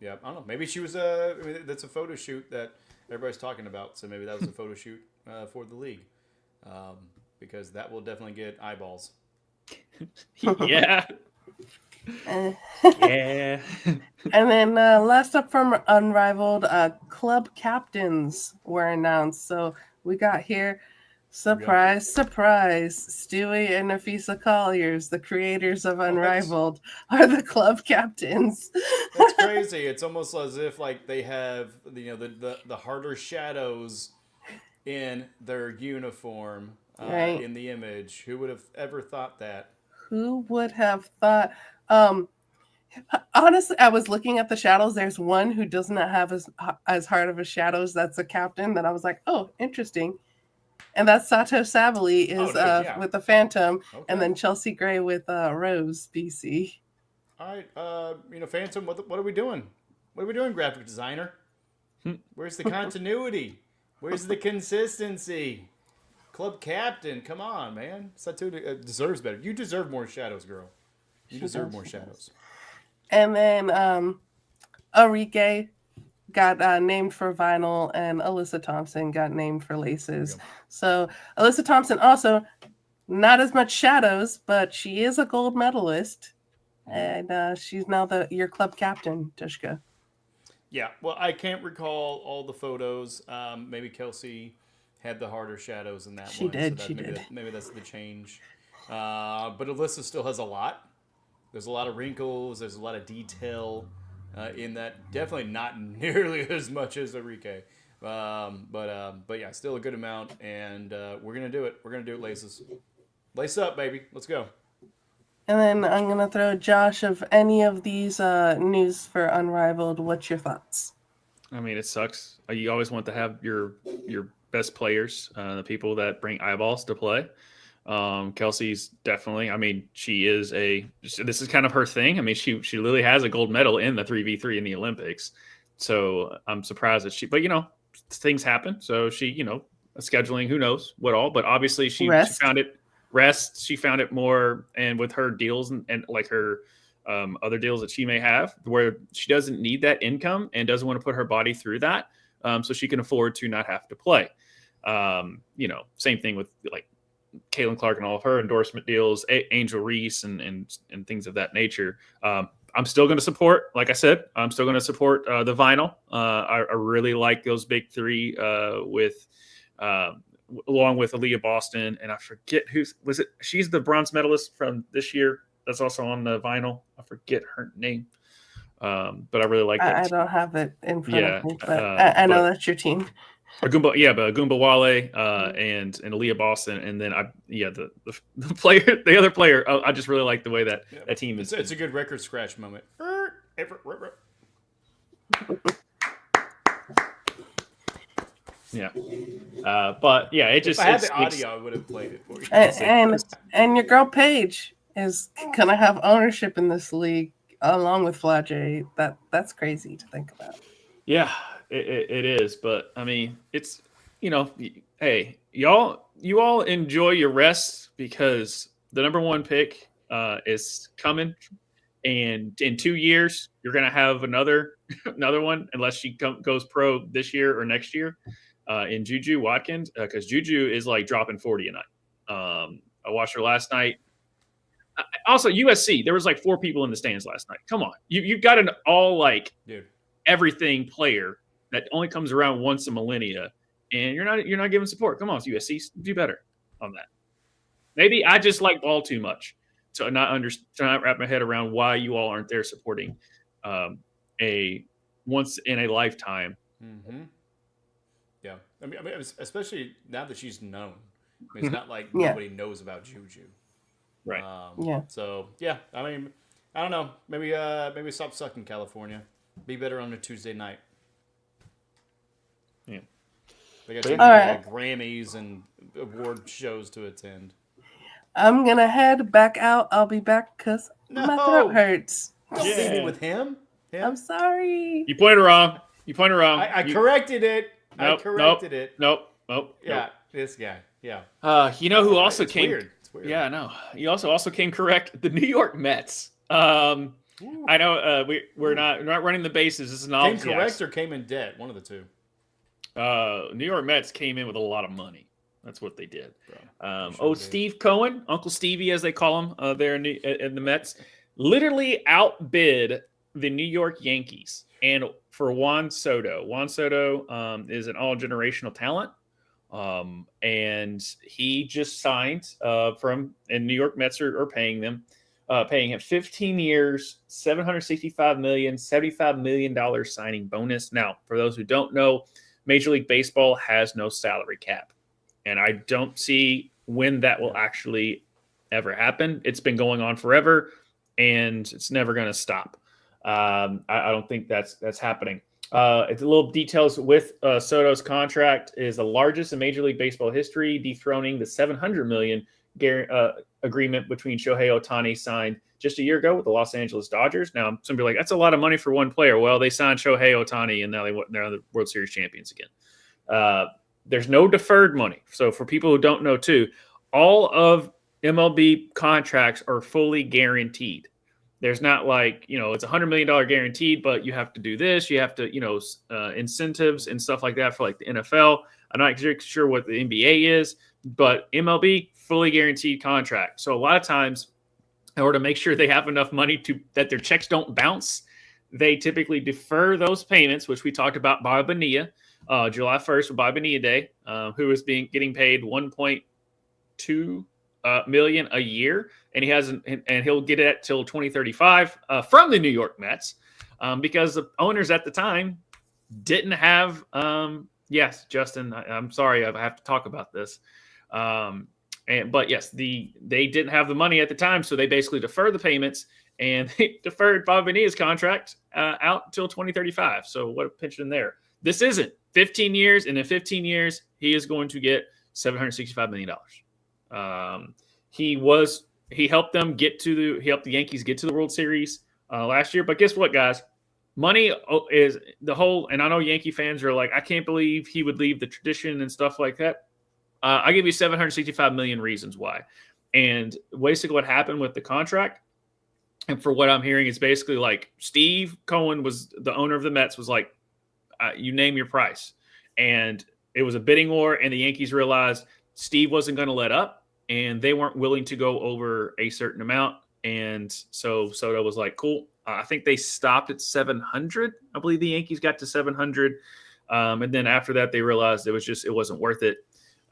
Yeah, I don't know. Maybe she was that's a photo shoot that everybody's talking about. So maybe that was a photo shoot for the league. Because that will definitely get eyeballs. Yeah. Yeah. And then last up from Unrivaled, club captains were announced. So we got here, surprise, Stewie and Nafisa Colliers, the creators of Unrivaled, are the club captains. That's crazy. It's almost as if like they have the harder shadows in their uniform. Right. In the image. Who would have ever thought that? Who would have thought? Honestly, I was looking at the shadows. There's one who does not have as hard of a shadows. That's a captain that I was like, oh, interesting. And that's Sato Savali is with the Phantom, and then Chelsea Gray with Rose BC. All right, Phantom. What are we doing? What are we doing, graphic designer? Where's the continuity? Where's the consistency? Club captain, come on, man. Sato deserves better. You deserve more shadows, girl. You deserve more shadows. And then Enrique got named for Vinyl, and Alyssa Thompson got named for Laces. So Alyssa Thompson also not as much shadows, but she is a gold medalist, and she's now your club captain, Tishka. Yeah, well, I can't recall all the photos. Maybe Kelsey had the harder shadows in that one. She did. Maybe that's the change. But Alyssa still has a lot. There's a lot of wrinkles. There's a lot of detail in that. Definitely not nearly as much as Enrique. But yeah, still a good amount. And we're going to do it. We're going to do it, Laces. Lace up, baby. Let's go. And then I'm going to throw Josh, of any of these news for Unrivaled, what's your thoughts? I mean, it sucks. You always want to have your best players, the people that bring eyeballs to play. Kelsey's definitely, I mean, this is kind of her thing. I mean, she literally has a gold medal in the 3v3 in the Olympics. So I'm surprised that but things happen. So she, scheduling, who knows what all, but obviously she found it more, and with her deals and like her other deals that she may have, where she doesn't need that income and doesn't want to put her body through that. So she can afford to not have to play. Same thing with like Caitlin Clark and all of her endorsement deals, Angel Reese and things of that nature. I'm still going to support, like I said, I'm still going to support the Vinyl. I really like those big three along with Aaliyah Boston. And I forget was it? She's the bronze medalist from this year. That's also on the Vinyl. I forget her name. But I really like that. I don't have it in front of me, but I know that's your team. Agumba, yeah, but Agumba Wale and Aaliyah Boston, and then the player, the other player. I just really like the way that team is. It's a good record scratch moment. Yeah, but yeah, it just. If I had the audio, I would have played it for you. And your girl Paige is gonna have ownership in this league along with Flage. That's crazy to think about. Yeah, it is, but I mean, it's hey, you all enjoy your rest because the number one pick is coming, and in 2 years you're gonna have another one unless she goes pro this year or next year. In Juju Watkins, because Juju is like dropping 40 a night. I watched her last night. Also, USC, there was like 4 people in the stands last night. Come on, you've got an all everything player that only comes around once a millennia, and you're not giving support. Come on, USC, do better on that. Maybe I just like ball too much to not wrap my head around why you all aren't there supporting a once in a lifetime. Mm-hmm. Yeah, I mean, especially now that she's known. I mean, it's not like nobody knows about Juju, right? So yeah, I mean, I don't know. Maybe stop sucking, California. Be better on a Tuesday night. Yeah, they got Grammys and award shows to attend. I'm gonna head back out. I'll be back because my throat hurts. Don't leave me with him. I'm sorry. You pointed wrong. I corrected it. Nope, I corrected it. Nope. Yeah, this guy. Yeah. You know who also came? Weird. It's weird. Yeah, no. He also came correct. The New York Mets. I know we're not running the bases. This is not came correct or came in debt. One of the two. New York Mets came in with a lot of money. That's what they did. Steve Cohen, Uncle Stevie, as they call him there in the Mets, literally outbid the New York Yankees. And for Juan Soto is an all-generational talent. And he just signed and New York Mets are paying him 15 years, $765 million, $75 million signing bonus. Now, for those who don't know, Major League Baseball has no salary cap. And I don't see when that will actually ever happen. It's been going on forever, and it's never going to stop. I don't think that's happening. It's a little details with Soto's contract is the largest in Major League Baseball history, dethroning the $700 million agreement between Shohei Ohtani signed just a year ago with the Los Angeles Dodgers. Now, somebody like, that's a lot of money for one player. Well, they signed Shohei Ohtani, and now they're the World Series champions again. There's no deferred money. So for people who don't know too, all of MLB contracts are fully guaranteed. There's not like, it's $100 million guaranteed, but you have to do this. You have to, incentives and stuff like that for like the NFL. I'm not sure what the NBA is, but MLB, fully guaranteed contract. So a lot of times, in order to make sure they have enough money that their checks don't bounce, they typically defer those payments, which we talked about Bobby Bonilla, July 1st with Bobby Bonilla Day, who is getting paid $1.2 million a year, and he'll get it till 2035 from the New York Mets, because the owners at the time didn't have. Yes, Justin, I'm sorry, I have to talk about this. But yes, they didn't have the money at the time, so they basically deferred the payments, and they deferred Bobby Bonilla's contract out until 2035. So what a pinch in there. This isn't 15 years, and in 15 years, he is going to get $765 million. He helped them he helped the Yankees get to the World Series last year. But guess what, guys? Money is the whole, and I know Yankee fans are like, I can't believe he would leave the tradition and stuff like that. I'll give you 765 million reasons why. And basically what happened with the contract, and for what I'm hearing, it's basically like Steve Cohen was the owner of the Mets, was like, you name your price. And it was a bidding war, and the Yankees realized Steve wasn't going to let up, and they weren't willing to go over a certain amount. And so Soto was like, cool. I think they stopped at 700. I believe the Yankees got to 700. And then after that, they realized it wasn't worth it.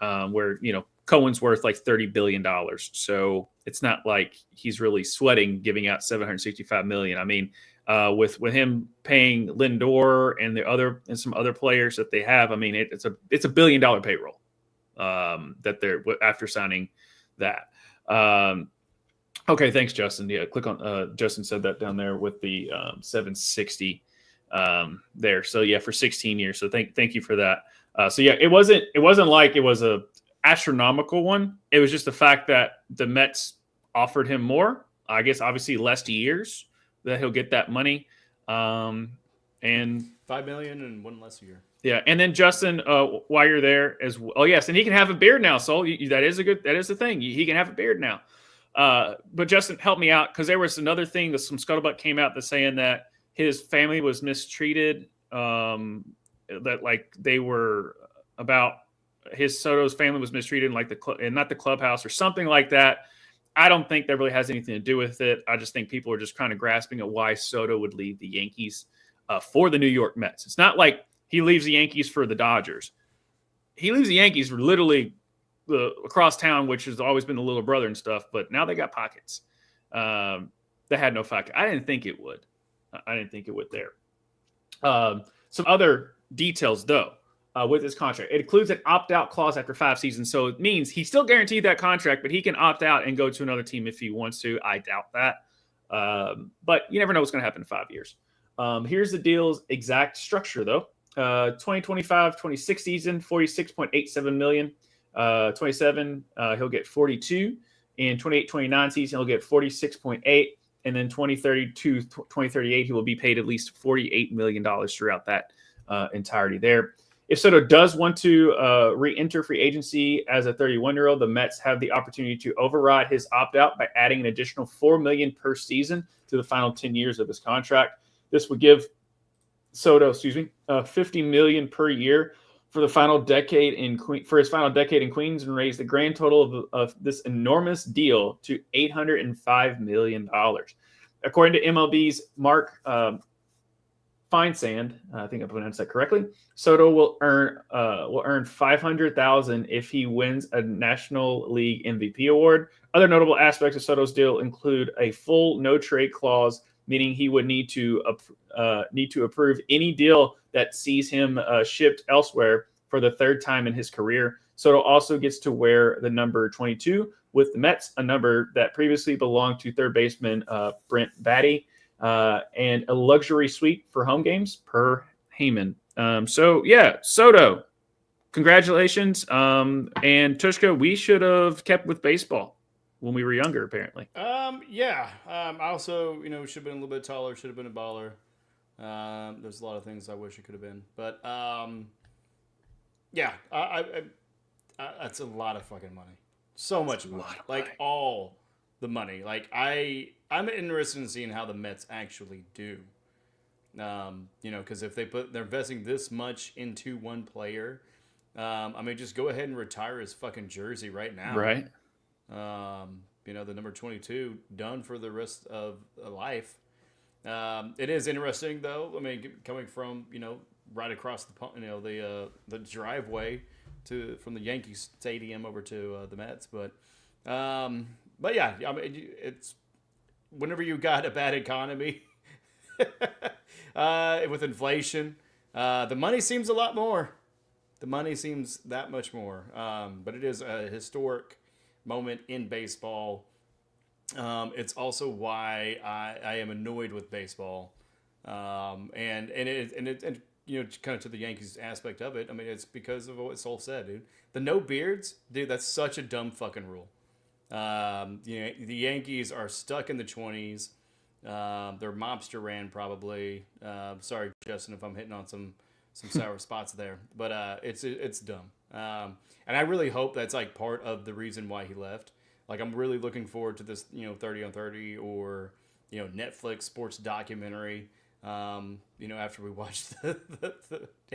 Where, Cohen's worth like $30 billion. So it's not like he's really sweating giving out $765 million. I mean, with him paying Lindor and some other players that they have. I mean, it's a $1 billion payroll that they're after signing that. Okay, thanks, Justin. Yeah, click on Justin said that down there with the 760 there. So yeah, for 16 years. So thank you for that. So yeah, it wasn't like it was a astronomical one. It was just the fact that the Mets offered him more. I guess obviously less years that he'll get that money. And $5 million and one less year. Yeah, and then Justin, while you're there as well, oh yes, and he can have a beard now. So that is the thing. He can have a beard now. But Justin, help me out because there was another thing that some scuttlebutt came out that's saying that his family was mistreated. That like they were about Soto's family was mistreated in like and not the clubhouse or something like that. I don't think that really has anything to do with it. I just think people are just kind of grasping at why Soto would leave the Yankees for the New York Mets. It's not like he leaves the Yankees for the Dodgers. He leaves the Yankees for literally across town, which has always been the little brother and stuff. But now they got pockets. They had no pocket. I didn't think it would. There. Some other details, though, with his contract. It includes an opt-out clause after 5 seasons. So it means he's still guaranteed that contract, but he can opt out and go to another team if he wants to. I doubt that. But you never know what's going to happen in 5 years. Here's the deal's exact structure, though. 2025-26 season, $46.87 million. 27, he'll get 42. In 28-29 season, he'll get 46.8. And then 2032-2038, he will be paid at least $48 million throughout that entirety there. If Soto does want to re-enter free agency as a 31-year-old, the Mets have the opportunity to override his opt-out by adding an additional $4 million per season to the final 10 years of his contract. This would give Soto, $50 million per year for the final decade in Queens, and raise the grand total of this enormous deal to $805 million. According to MLB's Mark Feinsand, I think I pronounced that correctly, Soto will earn $500,000 if he wins a National League MVP award. Other notable aspects of Soto's deal include a full no trade clause, meaning he would need to approve any deal that sees him shipped elsewhere for the 3rd time in his career. Soto also gets to wear the number 22 with the Mets, a number that previously belonged to third baseman Brent Batty, and a luxury suite for home games per Heyman. Soto, congratulations. And Tushka, we should have kept with baseball when we were younger, apparently. I also, should have been a little bit taller, should have been a baller. There's a lot of things I wish it could have been, but that's a lot of fucking money. So much money, like all the money. Like I'm interested in seeing how the Mets actually do. Because if they're investing this much into one player, just go ahead and retire his fucking jersey right now. Right. The number 22 done for the rest of life. It is interesting though. I mean, coming from right across the driveway from the Yankee Stadium over to the Mets, but yeah, I mean, it's whenever you got a bad economy with inflation, the money seems a lot more. The money seems that much more. But it is a historic moment in baseball. It's also why I am annoyed with baseball. And kind of to the Yankees aspect of it. I mean, it's because of what Sol said, dude. The no beards, dude. That's such a dumb fucking rule. The Yankees are stuck in the 20s. They're mobster ran probably. Sorry, Justin, if I'm hitting on some sour spots there, but it's dumb. And I really hope that's like part of the reason why he left. Like, I'm really looking forward to this, 30 on 30 or Netflix sports documentary. After we watch the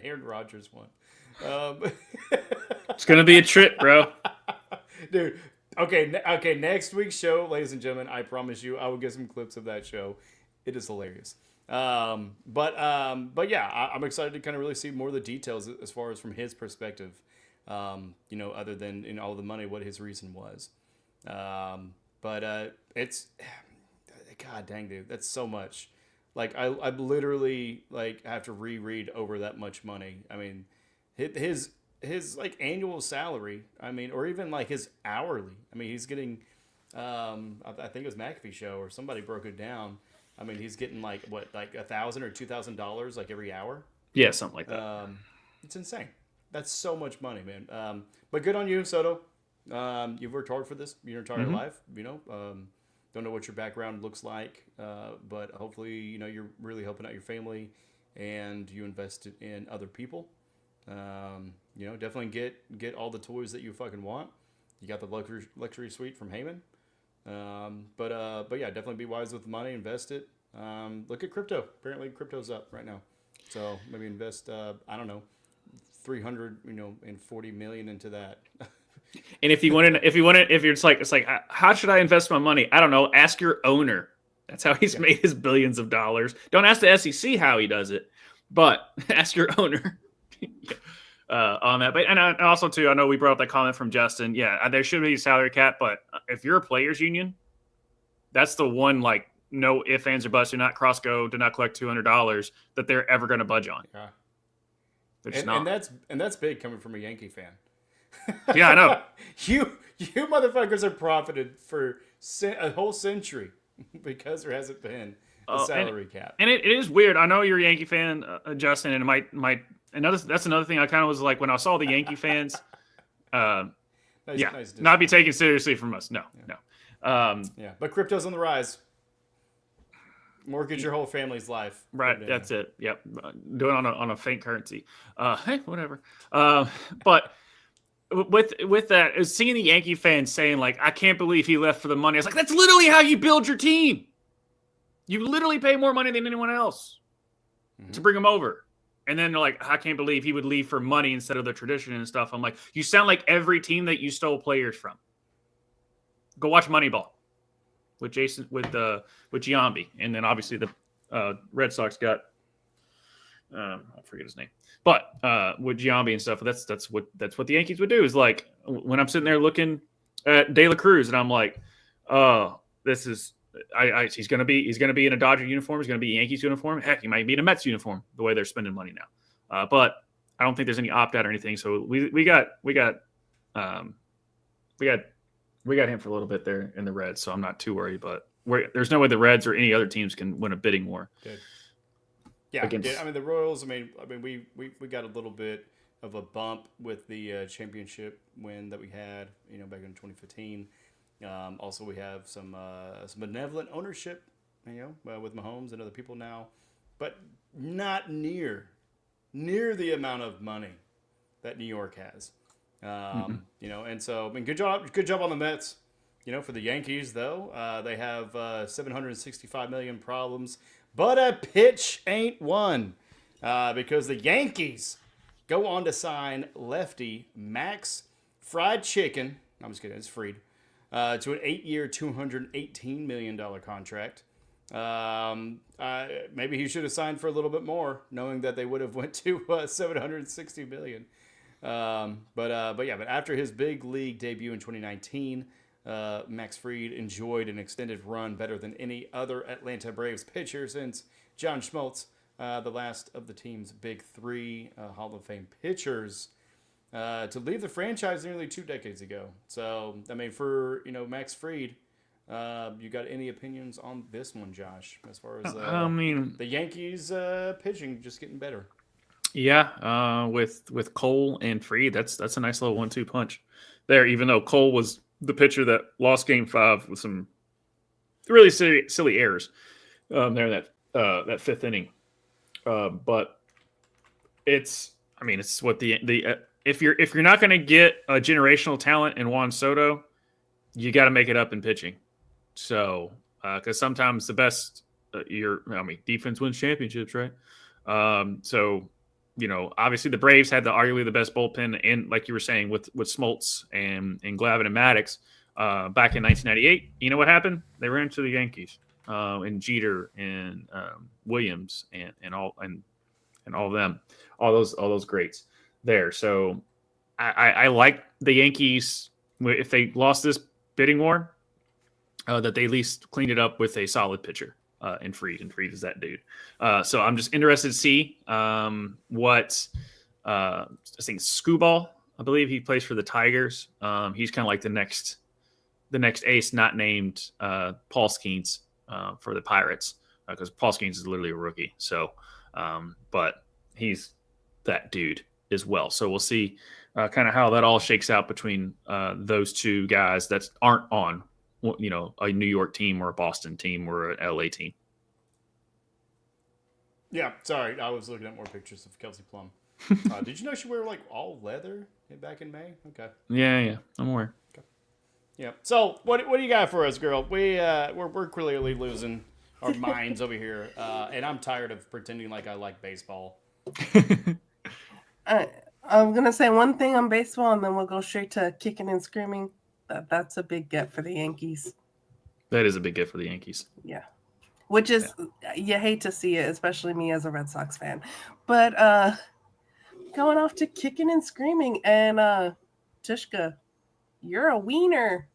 Aaron Rodgers one. It's gonna be a trip, bro. Dude. Okay. Next week's show, ladies and gentlemen, I promise you, I will get some clips of that show. It is hilarious. But yeah, I'm excited to kind of really see more of the details as far as from his perspective. Other than all the money, what his reason was. But it's, god dang, dude, that's so much. Like I literally like have to reread over that much money. I mean, his like annual salary. I mean, or even like his hourly. I mean, he's getting. I think it was McAfee show or somebody broke it down. I mean, he's getting like what, like $1,000 or $2,000 like every hour. Yeah, something like that. It's insane. That's so much money, man. But good on you, Soto. You've worked hard for this your entire life. You know, don't know what your background looks like, but hopefully, you know, you're really helping out your family, and you invested in other people. You know, definitely get all the toys that you fucking want. You got the luxury suite from Heyman. But yeah, definitely be wise with the money. Invest it. Look at crypto. Apparently, crypto's up right now. So maybe invest. I don't know, 340 million into that. And if you're just like, it's like, how should I invest my money? I don't know. Ask your owner. That's how he's made his billions of dollars. Don't ask the SEC how he does it, but ask your owner on that. But and also too, I know we brought up that comment from Justin. Yeah, there should be a salary cap, but if you're a players union, that's the one like no ifs, ands, or buts. Do not cross go. Do not collect $200 that they're ever going to budge on. Yeah. It's not. And that's big coming from a Yankee fan. Yeah, I know. You motherfuckers have profited for a whole century because there hasn't been a salary cap. And it is weird. I know you're a Yankee fan, Justin, and it might that's another thing I kind of was like when I saw the Yankee fans. Nice not be taken seriously from us. No. Yeah, but crypto's on the rise. Mortgage your whole family's life. Right, that's it. Yep, do it on a fake currency. Hey, whatever. But with that, is seeing the Yankee fans saying like, "I can't believe he left for the money." I was like, that's literally how you build your team. You literally pay more money than anyone else to bring him over. And then they're like, I can't believe he would leave for money instead of the tradition and stuff. I'm like, you sound like every team that you stole players from. Go watch Moneyball with Giambi, and then obviously the Red Sox got I forget his name, but with Giambi and stuff. That's what the Yankees would do. Is like when I'm sitting there looking at De La Cruz, and I'm like, oh, this is. He's gonna be in a Dodger uniform. He's gonna be a Yankees uniform. Heck, he might be in a Mets uniform. The way they're spending money now, but I don't think there's any opt out or anything. So we got him for a little bit there in the Reds. So I'm not too worried. But there's no way the Reds or any other teams can win a bidding war. Good. Yeah, I mean the Royals. I mean we got a little bit of a bump with the championship win that we had, back in 2015. Also, we have some benevolent ownership, with Mahomes and other people now, but not near the amount of money that New York has. And so I mean, good job on the Mets. For the Yankees though, they have $765 million problems, but a pitch ain't one, because the Yankees go on to sign lefty Max Fried Chicken. I'm just kidding, it's Fried. To an 8-year, $218 million contract. Maybe he should have signed for a little bit more, knowing that they would have went to $760 million. But after his big league debut in 2019, Max Fried enjoyed an extended run better than any other Atlanta Braves pitcher since John Schmaltz, the last of the team's big three Hall of Fame pitchers. To leave the franchise nearly 2 decades ago. So, I mean, for, Max Fried, you got any opinions on this one, Josh, as far as the Yankees pitching just getting better? Yeah, with Cole and Fried, that's a nice little 1-2 punch there, even though Cole was the pitcher that lost Game 5 with some really silly errors there in that fifth inning. But it's what the if you're not going to get a generational talent in Juan Soto, you got to make it up in pitching. So, because sometimes the best, defense wins championships, right? So, obviously the Braves had arguably the best bullpen, and like you were saying with Smoltz and Glavine and Maddox back in 1998. You know what happened? They ran into the Yankees and Jeter and Williams and all of them, all those greats there. So I like the Yankees, if they lost this bidding war, that they at least cleaned it up with a solid pitcher. in Freed, and Freed is that dude. So I'm just interested to see what I think Scooball, I believe he plays for the Tigers. He's kind of like the next ace, not named Paul Skeens for the Pirates, because Paul Skeens is literally a rookie. So, but he's that dude as well. So we'll see kind of how that all shakes out between those two guys that aren't on, a New York team or a Boston team or an LA team. Yeah, sorry, I was looking at more pictures of Kelsey Plum. Did you know she wore like all leather back in May? Okay. Yeah, I'm aware. Okay. Yeah. So what do you got for us, girl? We're clearly losing our minds over here, and I'm tired of pretending like I like baseball. I'm gonna say one thing on baseball, and then we'll go straight to kicking and screaming. That's a big get for the Yankees. That is a big get for the Yankees. Yeah, which is you hate to see it, especially me as a Red Sox fan. But going off to kicking and screaming, and Tushka, you're a wiener.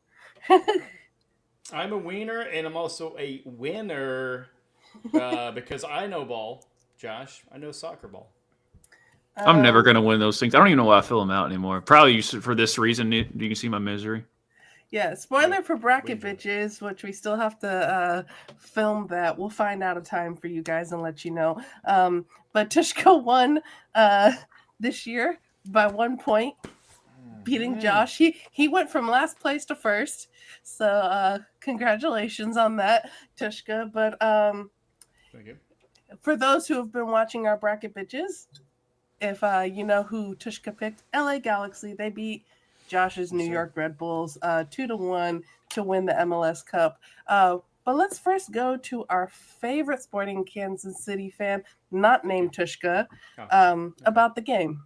I'm a wiener, and I'm also a winner because I know ball, Josh. I know soccer ball. I'm never going to win those things. I don't even know why I fill them out anymore. Probably for this reason. You can see my misery. Yeah, spoiler for Bracket Bitches, which we still have to film that. We'll find out a time for you guys and let you know. But Tushka won this year by 1 point, beating Josh. He went from last place to first. So congratulations on that, Tushka. But Thank you. For those who have been watching our Bracket Bitches, if you know who Tushka picked, LA Galaxy, they beat Josh's New York Red Bulls 2-1 to win the MLS Cup. But let's first go to our favorite sporting Kansas City fan, not named Tushka, about the game.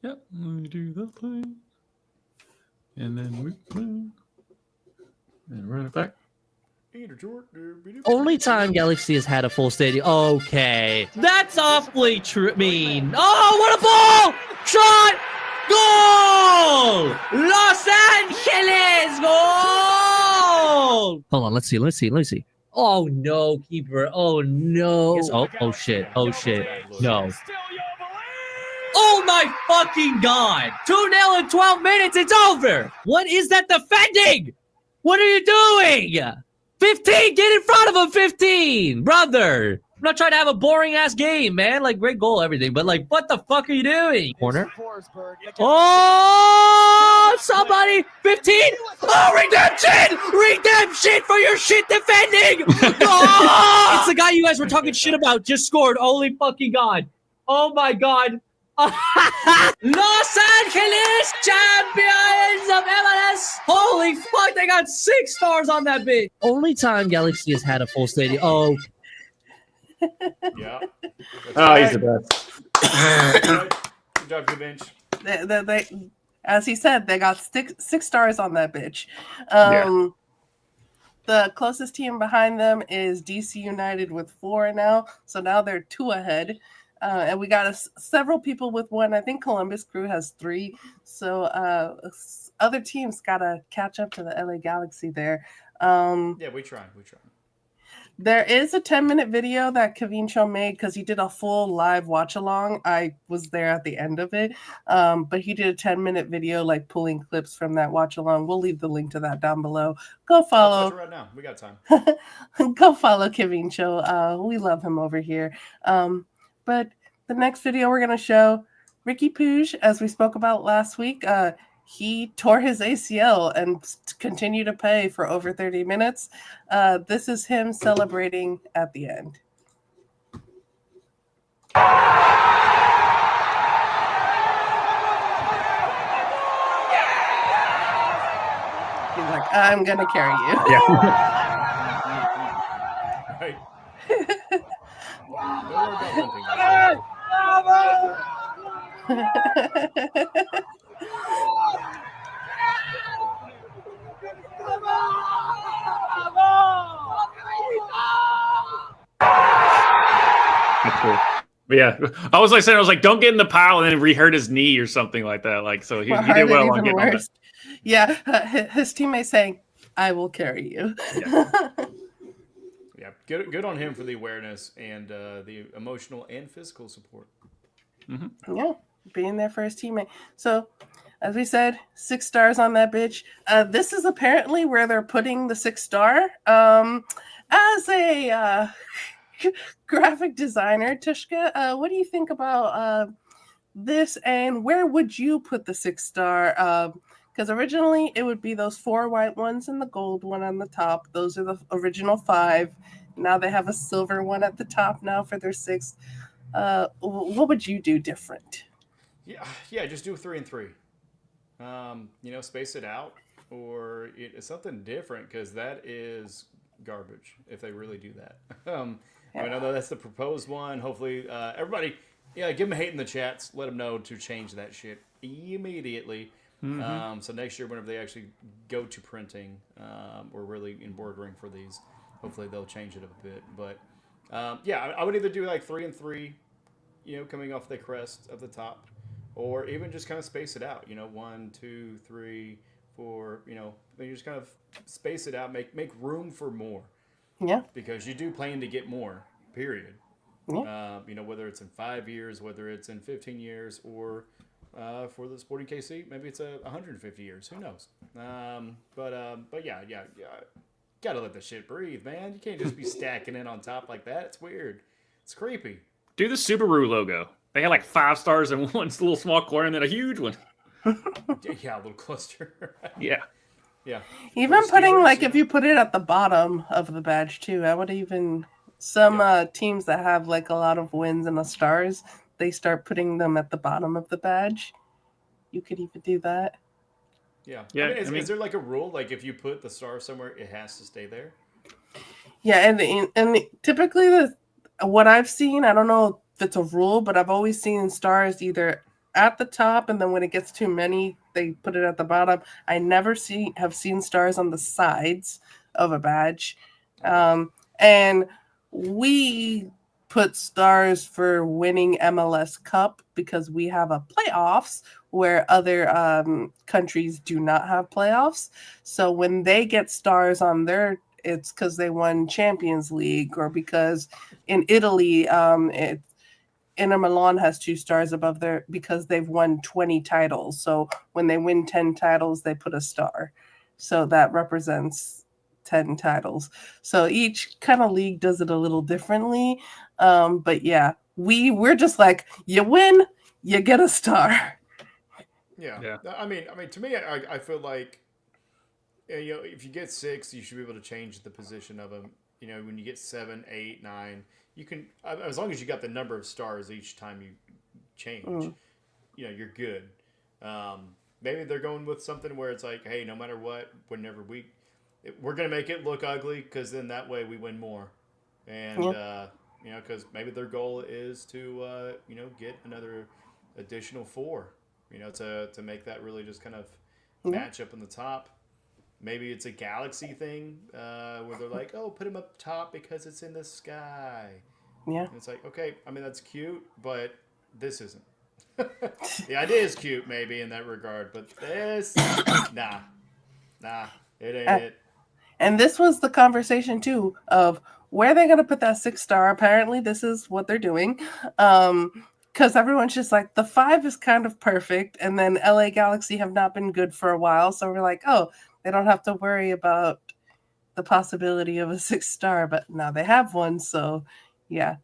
Yep, we do the thing. And then we play. And run it back. Only time Galaxy has had a full stadium. Okay. That's awfully mean. Oh, what a ball! Shot! Goal! Los Angeles! Goal! Hold on, let's see. Oh, no, keeper. Oh, no. Oh, shit. No. Oh, my fucking God. 2-0 in 12 minutes. It's over. What is that defending? What are you doing? 15, get in front of him, 15, brother. I'm not trying to have a boring ass game, man. Like, great goal, everything, but like, what the fuck are you doing? Corner. Oh, somebody, 15. Oh, redemption for your shit defending. Oh, it's the guy you guys were talking shit about just scored. Holy fucking God. Oh my God. Los Angeles champions of MLS. Holy fuck, they got 6 stars on that bitch. Only time Galaxy has had a full stadium. Oh. Yeah. Oh, he's the best. Good job, good bench. They, as he said, they got 6 stars on that bitch. The closest team behind them is DC United with 4 now. So now they're 2 ahead. And we got several people with 1. I think Columbus Crew has 3. So other teams got to catch up to the LA Galaxy there. Yeah, we try. There is a 10-minute video that Kavincho made because he did a full live watch-along. I was there at the end of it. But he did a 10-minute video, like, pulling clips from that watch-along. We'll leave the link to that down below. Go follow. Right now. We got time. Go follow Kavincho. We love him over here. But the next video we're going to show, Ricky Puig, as we spoke about last week, he tore his ACL and continued to play for over 30 minutes. This is him celebrating at the end. He's like, I'm going to carry you. Yeah. Right. Don't worry about Cool. But yeah, I was like, don't get in the pile and then re-hurt his knee or something like that. Like, so he did well on getting on that. Yeah, his teammates saying, I will carry you. Yeah. good on him for the awareness and the emotional and physical support. Yeah, being there for his teammate. So, as we said, 6 stars on that bitch. This is apparently where they're putting the 6-star. As a graphic designer, Tushka, what do you think about this, and where would you put the 6-star? Because originally it would be those 4 white ones and the gold one on the top. Those are the original 5. Now they have a silver one at the top now for their 6th. What would you do different? Yeah, just do 3 and 3. Space it out or it's something different because that is garbage if they really do that. I know that's the proposed one. Hopefully, everybody, give them a hate in the chats. Let them know to change that shit immediately. So next year, whenever they actually go to printing or really embroidering for these, hopefully they'll change it a bit. But I would either do like 3 and 3, coming off the crest of the top, or even just kind of space it out. 1, 2, 3, 4. You just kind of space it out, make room for more. Yeah. Because you do plan to get more. Period. Yeah. Whether it's in 5 years, whether it's in 15 years, or for the Sporting KC, maybe it's 150 years. Who knows? But yeah. Gotta let the shit breathe, man. You can't just be stacking it on top like that. It's weird. It's creepy. Do the Subaru logo. They had like 5 stars in one little small corner and then a huge one. Yeah, a little cluster. Yeah. Yeah. Even putting if you put it at the bottom of the badge too, I would even some teams that have like a lot of wins and the stars, they start putting them at the bottom of the badge. You could even do that. Yeah. Is there like a rule? Like if you put the star somewhere, it has to stay there? Yeah, and typically what I've seen, I don't know if it's a rule, but I've always seen stars either at the top, and then when it gets too many, they put it at the bottom. I never have seen stars on the sides of a badge. And we put stars for winning MLS Cup because we have a playoffs where other countries do not have playoffs. So when they get stars on their, it's because they won Champions League, or because in Italy, Inter Milan has 2 stars above there because they've won 20 titles. So when they win 10 titles, they put a star. So that represents 10 titles. So each kind of league does it a little differently. But yeah, we're just like, you win, you get a star. Yeah. I mean, to me, I feel like, if you get 6, you should be able to change the position of them. When you get 7, 8, 9, you can, as long as you got the number of stars each time you change, you're good. Maybe they're going with something where it's like, hey, no matter what, whenever we're going to make it look ugly because then that way we win more. And, because maybe their goal is to, get another additional 4, to make that really just kind of match up in the top. Maybe it's a galaxy thing where they're like, oh, put him up top because it's in the sky. Yeah. And it's like, okay, I mean, that's cute, but this isn't. The idea is cute maybe in that regard, but this, nah, it ain't it. And this was the conversation too of where they're going to put that 6-star. Apparently this is what they're doing. Because everyone's just like, the 5 is kind of perfect. And then LA Galaxy have not been good for a while. So we're like, oh, they don't have to worry about the possibility of a 6-star. But now they have one. So, yeah.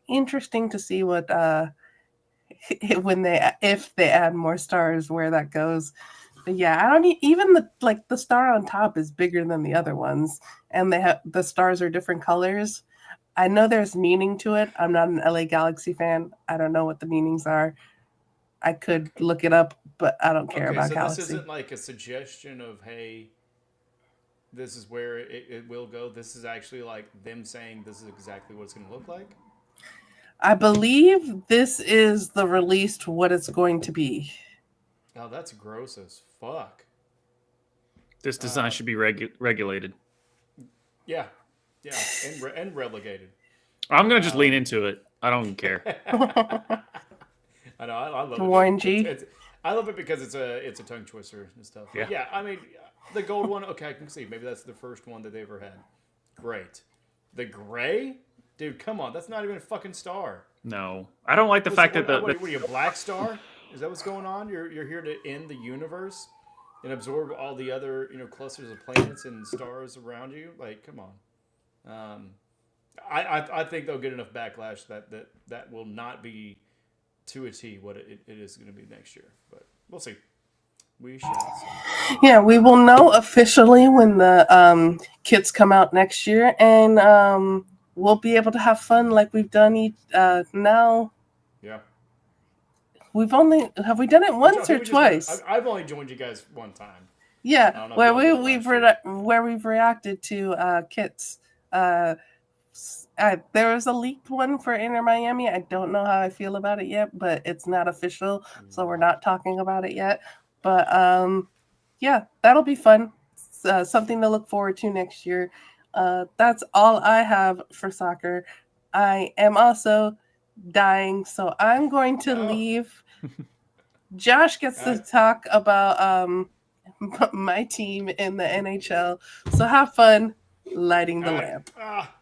Interesting to see what if they add more stars, where that goes. But yeah, I don't even the star on top is bigger than the other ones. And the stars are different colors. I know there's meaning to it. I'm not an LA Galaxy fan. I don't know what the meanings are. I could look it up, but I don't care about Galaxy. This isn't like a suggestion of, hey, this is where it will go. This is actually like them saying this is exactly what it's going to look like. I believe this is the release to what it's going to be. Oh, that's gross as fuck. This design should be regulated. Yeah, and relegated. I'm gonna just lean into it. I don't care. I know. I love Warren it. G. I love it because it's a tongue twister and stuff. Yeah. I mean, the gold one. Okay, I can see. Maybe that's the first one that they ever had. Great. The gray? Dude, come on. That's not even a fucking star. No, I don't like the fact that what are you, a black star? Is that what's going on? You're here to end the universe and absorb all the other clusters of planets and stars around you? Like, come on. I think they'll get enough backlash that will not be to a T what it is going to be next year. But we'll see. We shall see. Yeah, we will know officially when the kits come out next year, and we'll be able to have fun like we've done now. Yeah. Have we done it once or twice? I've only joined you guys one time. Yeah, where we've reacted to kits. There was a leaked one for Inter Miami. I don't know how I feel about it yet, but it's not official, so we're not talking about it yet. But yeah, that'll be fun. Something to look forward to next year. That's all I have for soccer. I am also dying, so I'm going to leave. Josh gets to talk about my team in the NHL. So have fun lighting the lamp.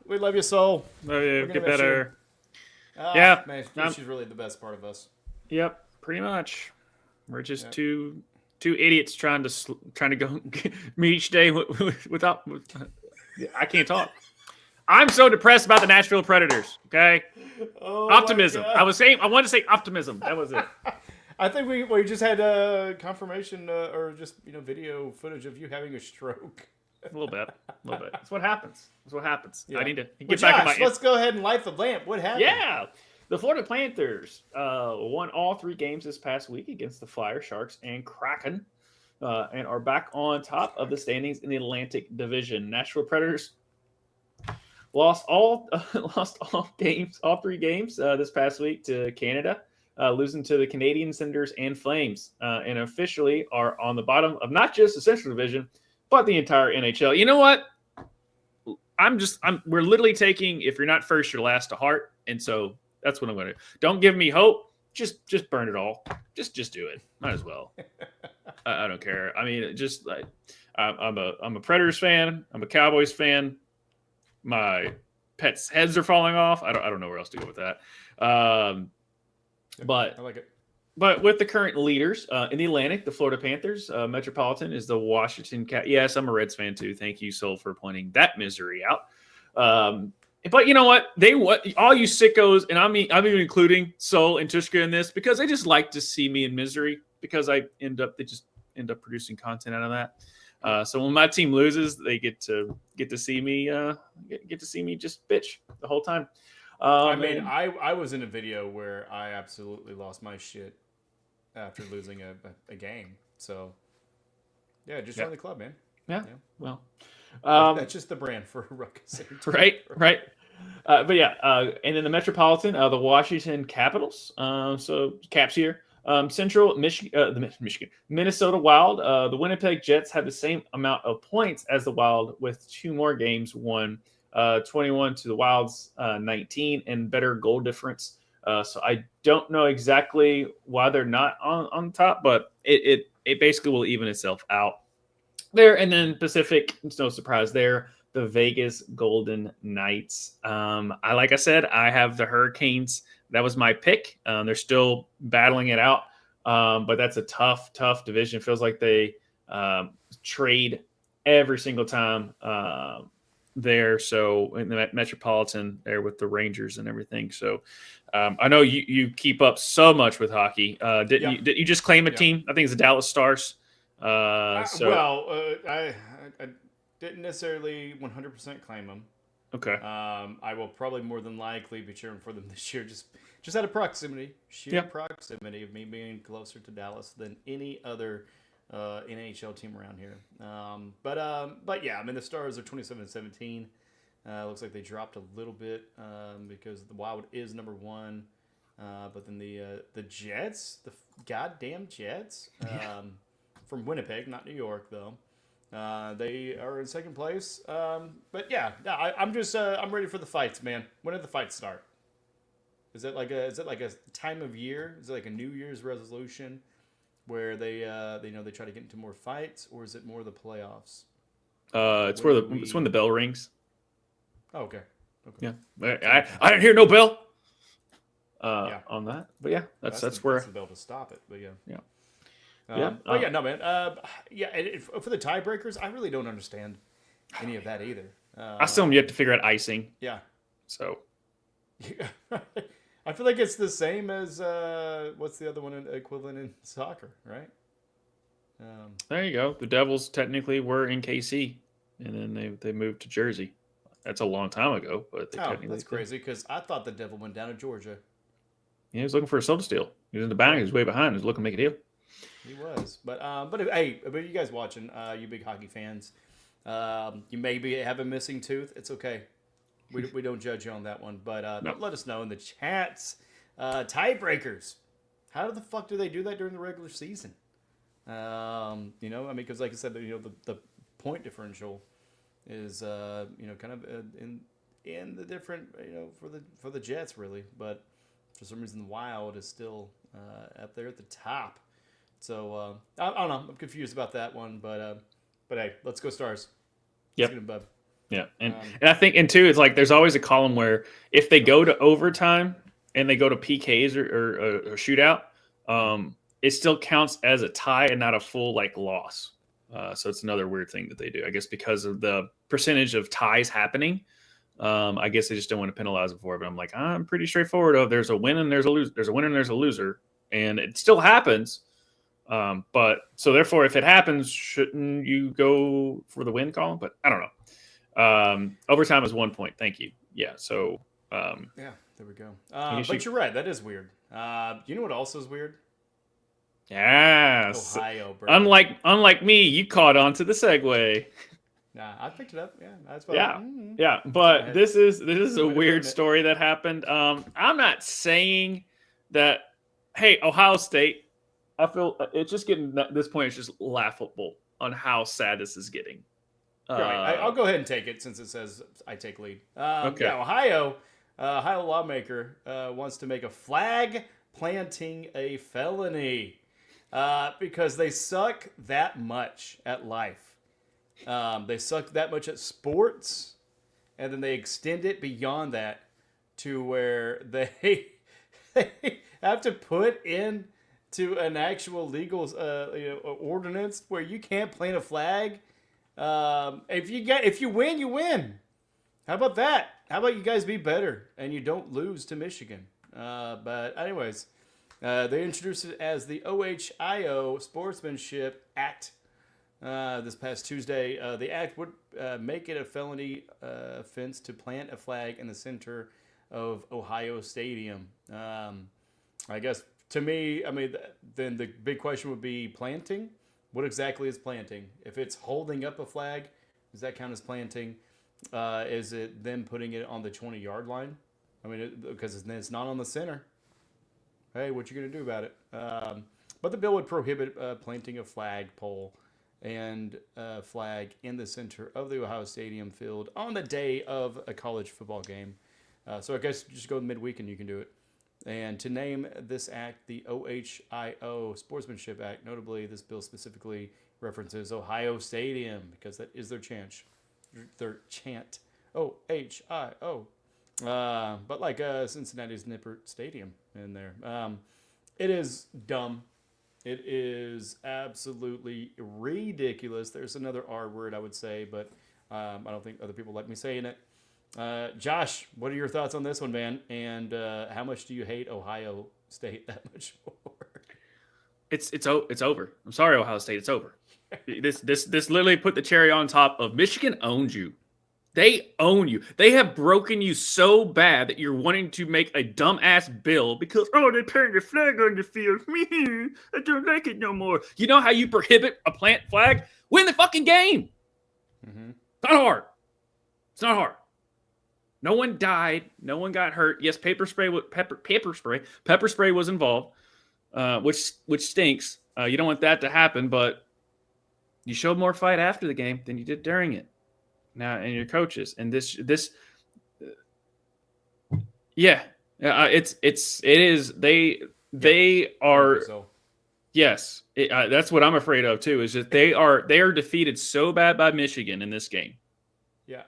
We love you, Soul. Love you. Get better. Yeah, man, she's really the best part of us. Yep, pretty much. We're just two idiots trying to go meet each day without. I can't talk. I'm so depressed about the Nashville Predators. Okay, optimism. I wanted to say optimism. That was it. I think we just had confirmation or just video footage of you having a stroke. A little bit. That's what happens. Yeah. I need to get back. Josh, let's go ahead and light the lamp. What happened? Yeah. The Florida Panthers won all 3 games this past week against the Flyers, Sharks, and Kraken, and are back on top of the standings in the Atlantic Division. Nashville Predators lost all 3 games this past week to Canada, losing to the Canadian Senators and Flames, and officially are on the bottom of not just the Central Division, but the entire NHL. You know what? We're literally taking, if you're not first, you're last to heart, and so. That's what I'm going to do. Don't give me hope. Just burn it all. Just do it. Might as well. I don't care. I mean, just like I'm a Predators fan. I'm a Cowboys fan. My pets' heads are falling off. I don't know where else to go with that. But I like it. But with the current leaders in the Atlantic, the Florida Panthers, Metropolitan is the Washington Cat. Yes, I'm a Reds fan too. Thank you, Sol, for pointing that misery out. But you know what? All you sickos, and I'm even including Sol and Tushka in this, because they just like to see me in misery, because they just end up producing content out of that. So when my team loses, they get to see me just bitch the whole time. I was in a video where I absolutely lost my shit after losing a game. So yeah, just join the club, man. Yeah. Well, that's just the brand for Ruckus. Right. But yeah, and then the Metropolitan, the Washington Capitals. So Caps here. Central Michigan, Minnesota Wild. The Winnipeg Jets have the same amount of points as the Wild with 2 more games won. 21 to the Wild's 19, and better goal difference. So I don't know exactly why they're not on top, but it basically will even itself out there. And then Pacific, it's no surprise there. The Vegas Golden Knights. Like I said, I have the Hurricanes. That was my pick. They're still battling it out, but that's a tough division. Feels like they trade every single time there. So in the Metropolitan there with the Rangers and everything. So I know you keep up so much with hockey. Did you just claim a team? I think it's the Dallas Stars. I didn't necessarily 100% claim them. Okay. I will probably more than likely be cheering for them this year, just out of proximity, proximity of me being closer to Dallas than any other NHL team around here. But yeah, I mean the Stars are 27-17. Looks like they dropped a little bit because the Wild is number 1. But then the Jets, the goddamn Jets, from Winnipeg, not New York though. They are in second place. But yeah, I'm ready for the fights, man. When did the fights start? Is it like a time of year? Is it like a New Year's resolution where they try to get into more fights, or is it more the playoffs? It's when the bell rings. Oh, okay. Okay. Yeah, I didn't hear no bell Yeah. on that, but yeah, that's That's where. the bell to stop it. But yeah. Yeah. But yeah, no, man. For the tiebreakers, I really don't understand any of that either. I still am yet to figure out icing. Yeah. So I feel like it's the same as what's the other one equivalent in soccer, right? there you go. The Devils technically were in KC, and then they moved to Jersey. That's a long time ago, but they technically that's crazy because I thought the Devil went down to Georgia. Yeah, he was looking for a soda steal. He was in the back. He was way behind. He was looking to make a deal. He was, but you guys watching, you big hockey fans, you maybe have a missing tooth. It's okay. We don't judge you on that one, but No. let us know in the chats. Tiebreakers. How the fuck do they do that during the regular season? Because like I said, the point differential is kind of in the different for the Jets really, but for some reason the Wild is still up there at the top. So I don't know. I'm confused about that one, but hey, let's go Stars. Yep. Let's get 'em, bub. Yeah, and I think it's like there's always a column where if they go to overtime and they go to PKs or a shootout, it still counts as a tie and not a full loss. So it's another weird thing that they do, I guess, because of the percentage of ties happening. I guess they just don't want to penalize it for it. But I'm like, I'm pretty straightforward. There's a win and there's a loser. There's a winner and there's a loser, and it still happens. But so therefore, if it happens, shouldn't you go for the win column? But I don't know. Overtime is 1 point. Thank you. Yeah. So Yeah, there we go. But you're right. That is weird. You know what also is weird? yes. Ohio, bro. Unlike me, you caught on to the segue. Nah, I picked it up. Yeah, that's fine. Yeah. Mm-hmm. Yeah. But this is a Way to weird frame it. story that happened. I'm not saying that. Hey, Ohio State. I feel it's just getting at this point. It's just laughable on how sad this is getting. Right. I'll go ahead and take it since it says I take lead. Okay. Yeah, Ohio lawmaker wants to make a flag planting a felony because they suck that much at life. They suck that much at sports, and then they extend it beyond that to where they have to put in to an actual legal ordinance where you can't plant a flag. If you win, you win. How about that? How about you guys be better and you don't lose to Michigan? But anyways, they introduced it as the OHIO Sportsmanship Act this past Tuesday. The act would make it a felony offense to plant a flag in the center of Ohio Stadium. I guess to me, then the big question would be planting. What exactly is planting? If it's holding up a flag, does that count as planting? Is it then putting it on the 20-yard line? Because then it's not on the center. Hey, what you going to do about it? But the bill would prohibit planting a flagpole and flag in the center of the Ohio Stadium field on the day of a college football game. So I guess just go midweek and you can do it. And to name this act the OHIO Sportsmanship Act, notably this bill specifically references Ohio Stadium because that is their chant. OHIO. But like Cincinnati's Nippert Stadium in there. It is dumb. It is absolutely ridiculous. There's another R word I would say, but I don't think other people like me saying it. Josh, what are your thoughts on this one, man? And how much do you hate Ohio State that much more? It's over. I'm sorry, Ohio State. It's over. This literally put the cherry on top of Michigan owns you. They own you. They have broken you so bad that you're wanting to make a dumbass bill because, they're putting the flag on the field. I don't like it no more. You know how you prohibit a plant flag? Win the fucking game. Mm-hmm. It's not hard. It's not hard. No one died. No one got hurt. Yes, pepper spray was involved, which stinks. You don't want that to happen, but you showed more fight after the game than you did during it. Now, and your coaches, and it is. They are. Yes, that's what I'm afraid of too. Is that they are defeated so bad by Michigan in this game. Yeah.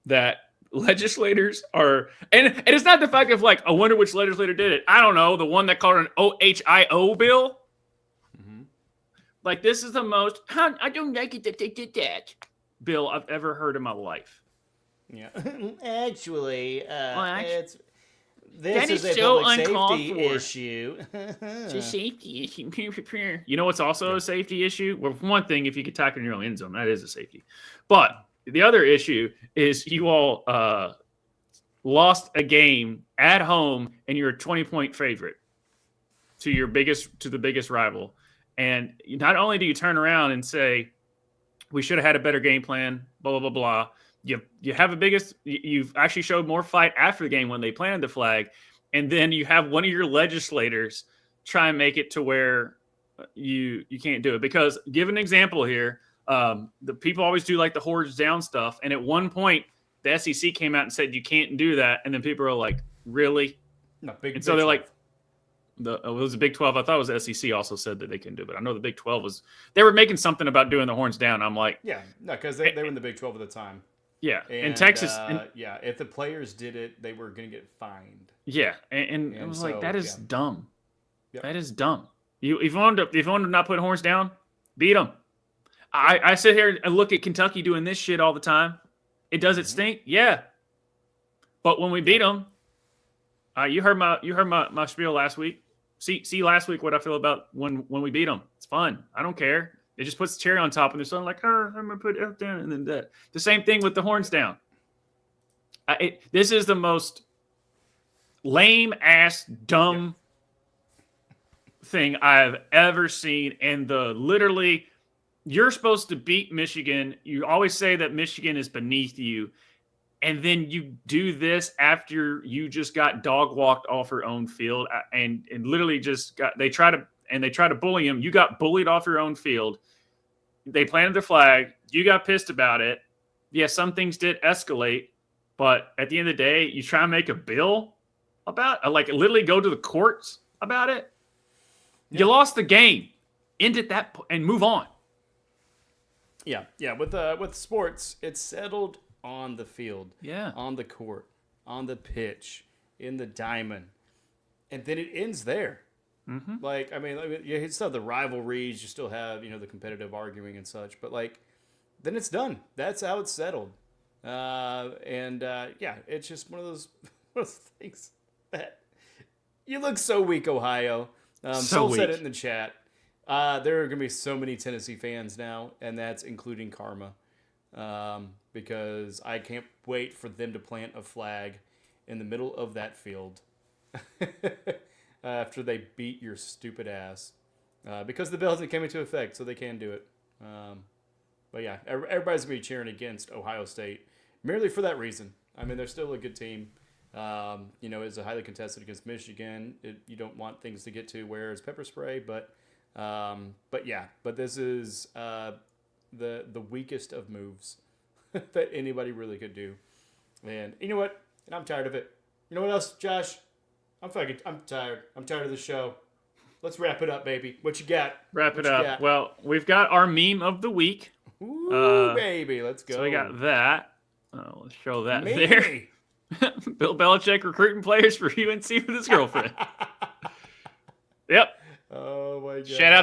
That legislators are, and it's not the fact of like, I wonder which legislator did it. I don't know. The one that called it an OHIO bill. Like, this is the most, I don't like it that they did that bill I've ever heard in my life. Yeah. Actually, that this is is a so public uncalled safety for. issue. It's a safety issue. You know what's also a safety issue? Well, for one thing, if you get tackled in your own end zone, that is a safety. But the other issue is you all lost a game at home and you're a 20-point favorite to the biggest rival. And not only do you turn around and say, we should have had a better game plan, blah, blah, blah, blah. You have you've actually showed more fight after the game when they planted the flag. And then you have one of your legislators try and make it to where you can't do it. Because give an example here, the people always do like the hordes down stuff. And at one point, the SEC came out and said, you can't do that. And then people are like, really? No, big. And so they're like, it was the Big 12. I thought it was the SEC also said that they can do it. I know the Big 12 they were making something about doing the horns down. I'm like, yeah, no, because they were in the Big 12 at the time. Yeah, and Texas. Yeah, if the players did it, they were going to get fined. Yeah, and it was like, that is dumb. Yep. That is dumb. If you wanted to not put horns down, beat them. I sit here and look at Kentucky doing this shit all the time. Does it stink? Yeah. But when we beat them, you heard my spiel last week. See last week what I feel about when we beat them. It's fun. I don't care. It just puts the cherry on top, and they're something like, I'm gonna put it down, and then that. The same thing with the horns down. This is the most lame ass dumb thing I've ever seen. And literally, you're supposed to beat Michigan. You always say that Michigan is beneath you. And then you do this after you just got dog walked off your own field and literally just they try to bully him. You got bullied off your own field. They planted the flag. You got pissed about it. Yeah, some things did escalate, but at the end of the day, you try and make a bill about like literally go to the courts about it. Yeah. You lost the game. End it that and move on. Yeah. With sports, it's settled on the field, on the court, on the pitch, in the diamond, and then it ends there. Mm-hmm. Like, I mean, you still have the rivalries, you still have, the competitive arguing and such, but like, then it's done. That's how it's settled. It's just one of those things that you look so weak, Ohio. Soul said it in the chat. There are going to be so many Tennessee fans now, and that's including Karma. Because I can't wait for them to plant a flag in the middle of that field after they beat your stupid ass. Because the bill hasn't come into effect, so they can do it. But yeah, everybody's going to be cheering against Ohio State merely for that reason. I mean, they're still a good team. It's a highly contested against Michigan. You don't want things to get to where it's pepper spray, but this is the weakest of moves that anybody really could do. And you know what? And I'm tired of it. You know what else, Josh? I'm tired. I'm tired of the show. Let's wrap it up, baby. What you got? Wrap it up. Well, we've got our meme of the week. Ooh, baby. Let's go. So we got that. Let's show that there. Bill Belichick recruiting players for UNC with his girlfriend. Yep. Oh my god! Shout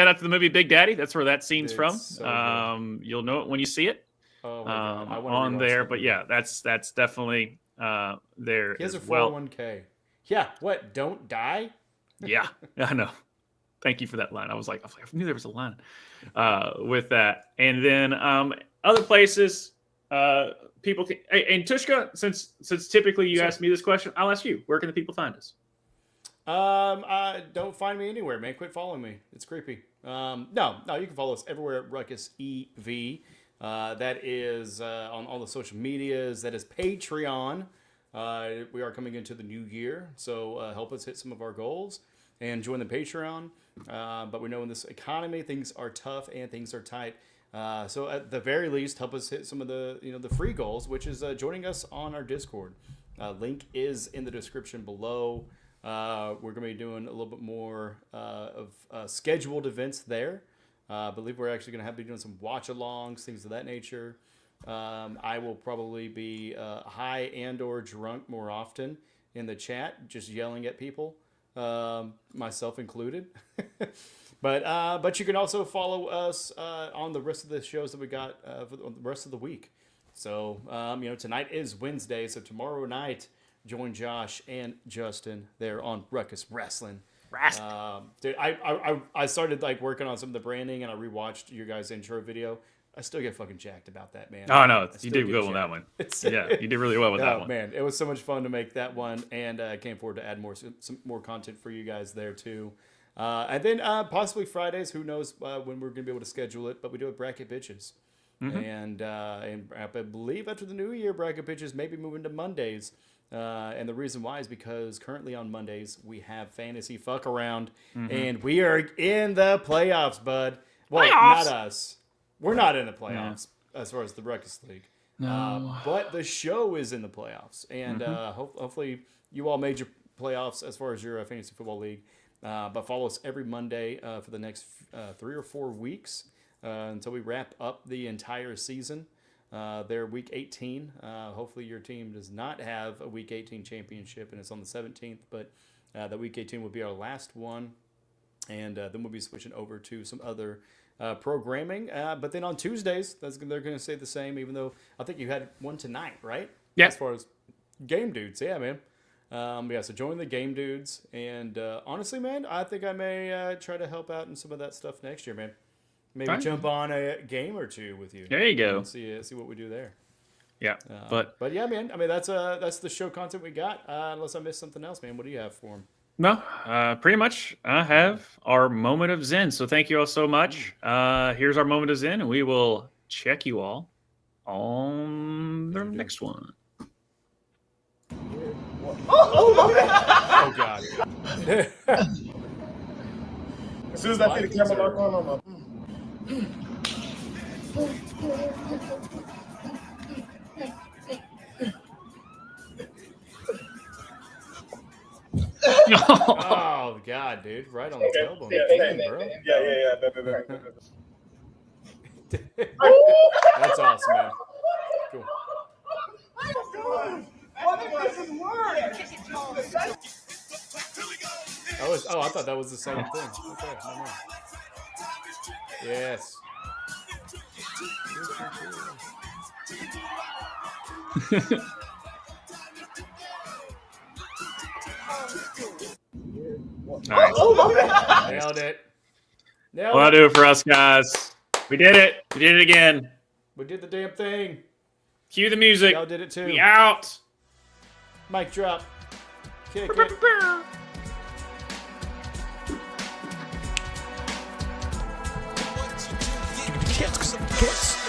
out to the movie Big Daddy. That's where that scene's from. So you'll know it when you see it. Oh my god! On there, but yeah, that's definitely there. He has a 401k. Well. Yeah. What? Don't die. Yeah, I know. Thank you for that line. I was like, I knew there was a line with that. And then other places, people can. And Tushka, since typically you ask me this question, I'll ask you. Where can the people find us? Don't find me anywhere, man. Quit following me. It's creepy. No, you can follow us everywhere at Ruckus EV. That is on all the social medias. That is Patreon. We are coming into the new year, so help us hit some of our goals and join the Patreon. But we know in this economy, things are tough and things are tight. So at the very least, help us hit some of the the free goals, which is joining us on our Discord. Link is in the description below. We're going to be doing a little bit more of scheduled events there. I believe we're actually going to be doing some watch-alongs, things of that nature. I will probably be high and/or drunk more often in the chat, just yelling at people, myself included. But you can also follow us on the rest of the shows that we got for the rest of the week. So tonight is Wednesday, so tomorrow night join Josh and Justin there on Ruckus Wrestling. Dude, I started like working on some of the branding, and I rewatched your guys' intro video. I still get fucking jacked about that, man. Oh no, you did good on that one. Yeah, you did really well with that one. Man, it was so much fun to make that one, and I came forward to add some more content for you guys there too. And then possibly Fridays. Who knows when we're gonna be able to schedule it? But we do a Bracket Bitches, and I believe after the new year, Bracket Bitches may be moving to Mondays. And the reason why is because currently on Mondays we have Fantasy Fuck Around, and we are in the playoffs, bud. Well, not us. We're not in the playoffs as far as the Ruckus League. No. But the show is in the playoffs, and hopefully you all made your playoffs as far as your fantasy football league. But follow us every Monday for the next 3 or 4 weeks until we wrap up the entire season. They're week 18. Hopefully your team does not have a week 18 championship, and it's on the 17th. But that week 18 will be our last one, and then we'll be switching over to some other programming. But then on Tuesdays, they're going to stay the same, even though I think you had one tonight, right? Yeah. As far as Game Dudes. Yeah, man. So join the Game Dudes. And honestly, man, I think I may try to help out in some of that stuff next year, man. Maybe jump on a game or two with you. There you go. And see what we do there. Yeah. But yeah, man. I mean, that's the show content we got. Unless I missed something else, man. What do you have for them? No, pretty much I have our moment of Zen. So thank you all so much. Here's our moment of Zen, and we will check you all on the next one. Oh, God. As soon as I see the camera lock on, I'm up. Oh, God, dude. Right on the tailbone. Bro. Yeah. That's awesome, man. Cool. I thought that was the same thing. Okay, no more. Yes. All right. Nailed it. Well, that'll do it for us, guys. We did it. We did it again. We did the damn thing. Cue the music. Y'all did it too. We out. Mic drop. Kick it. Kids.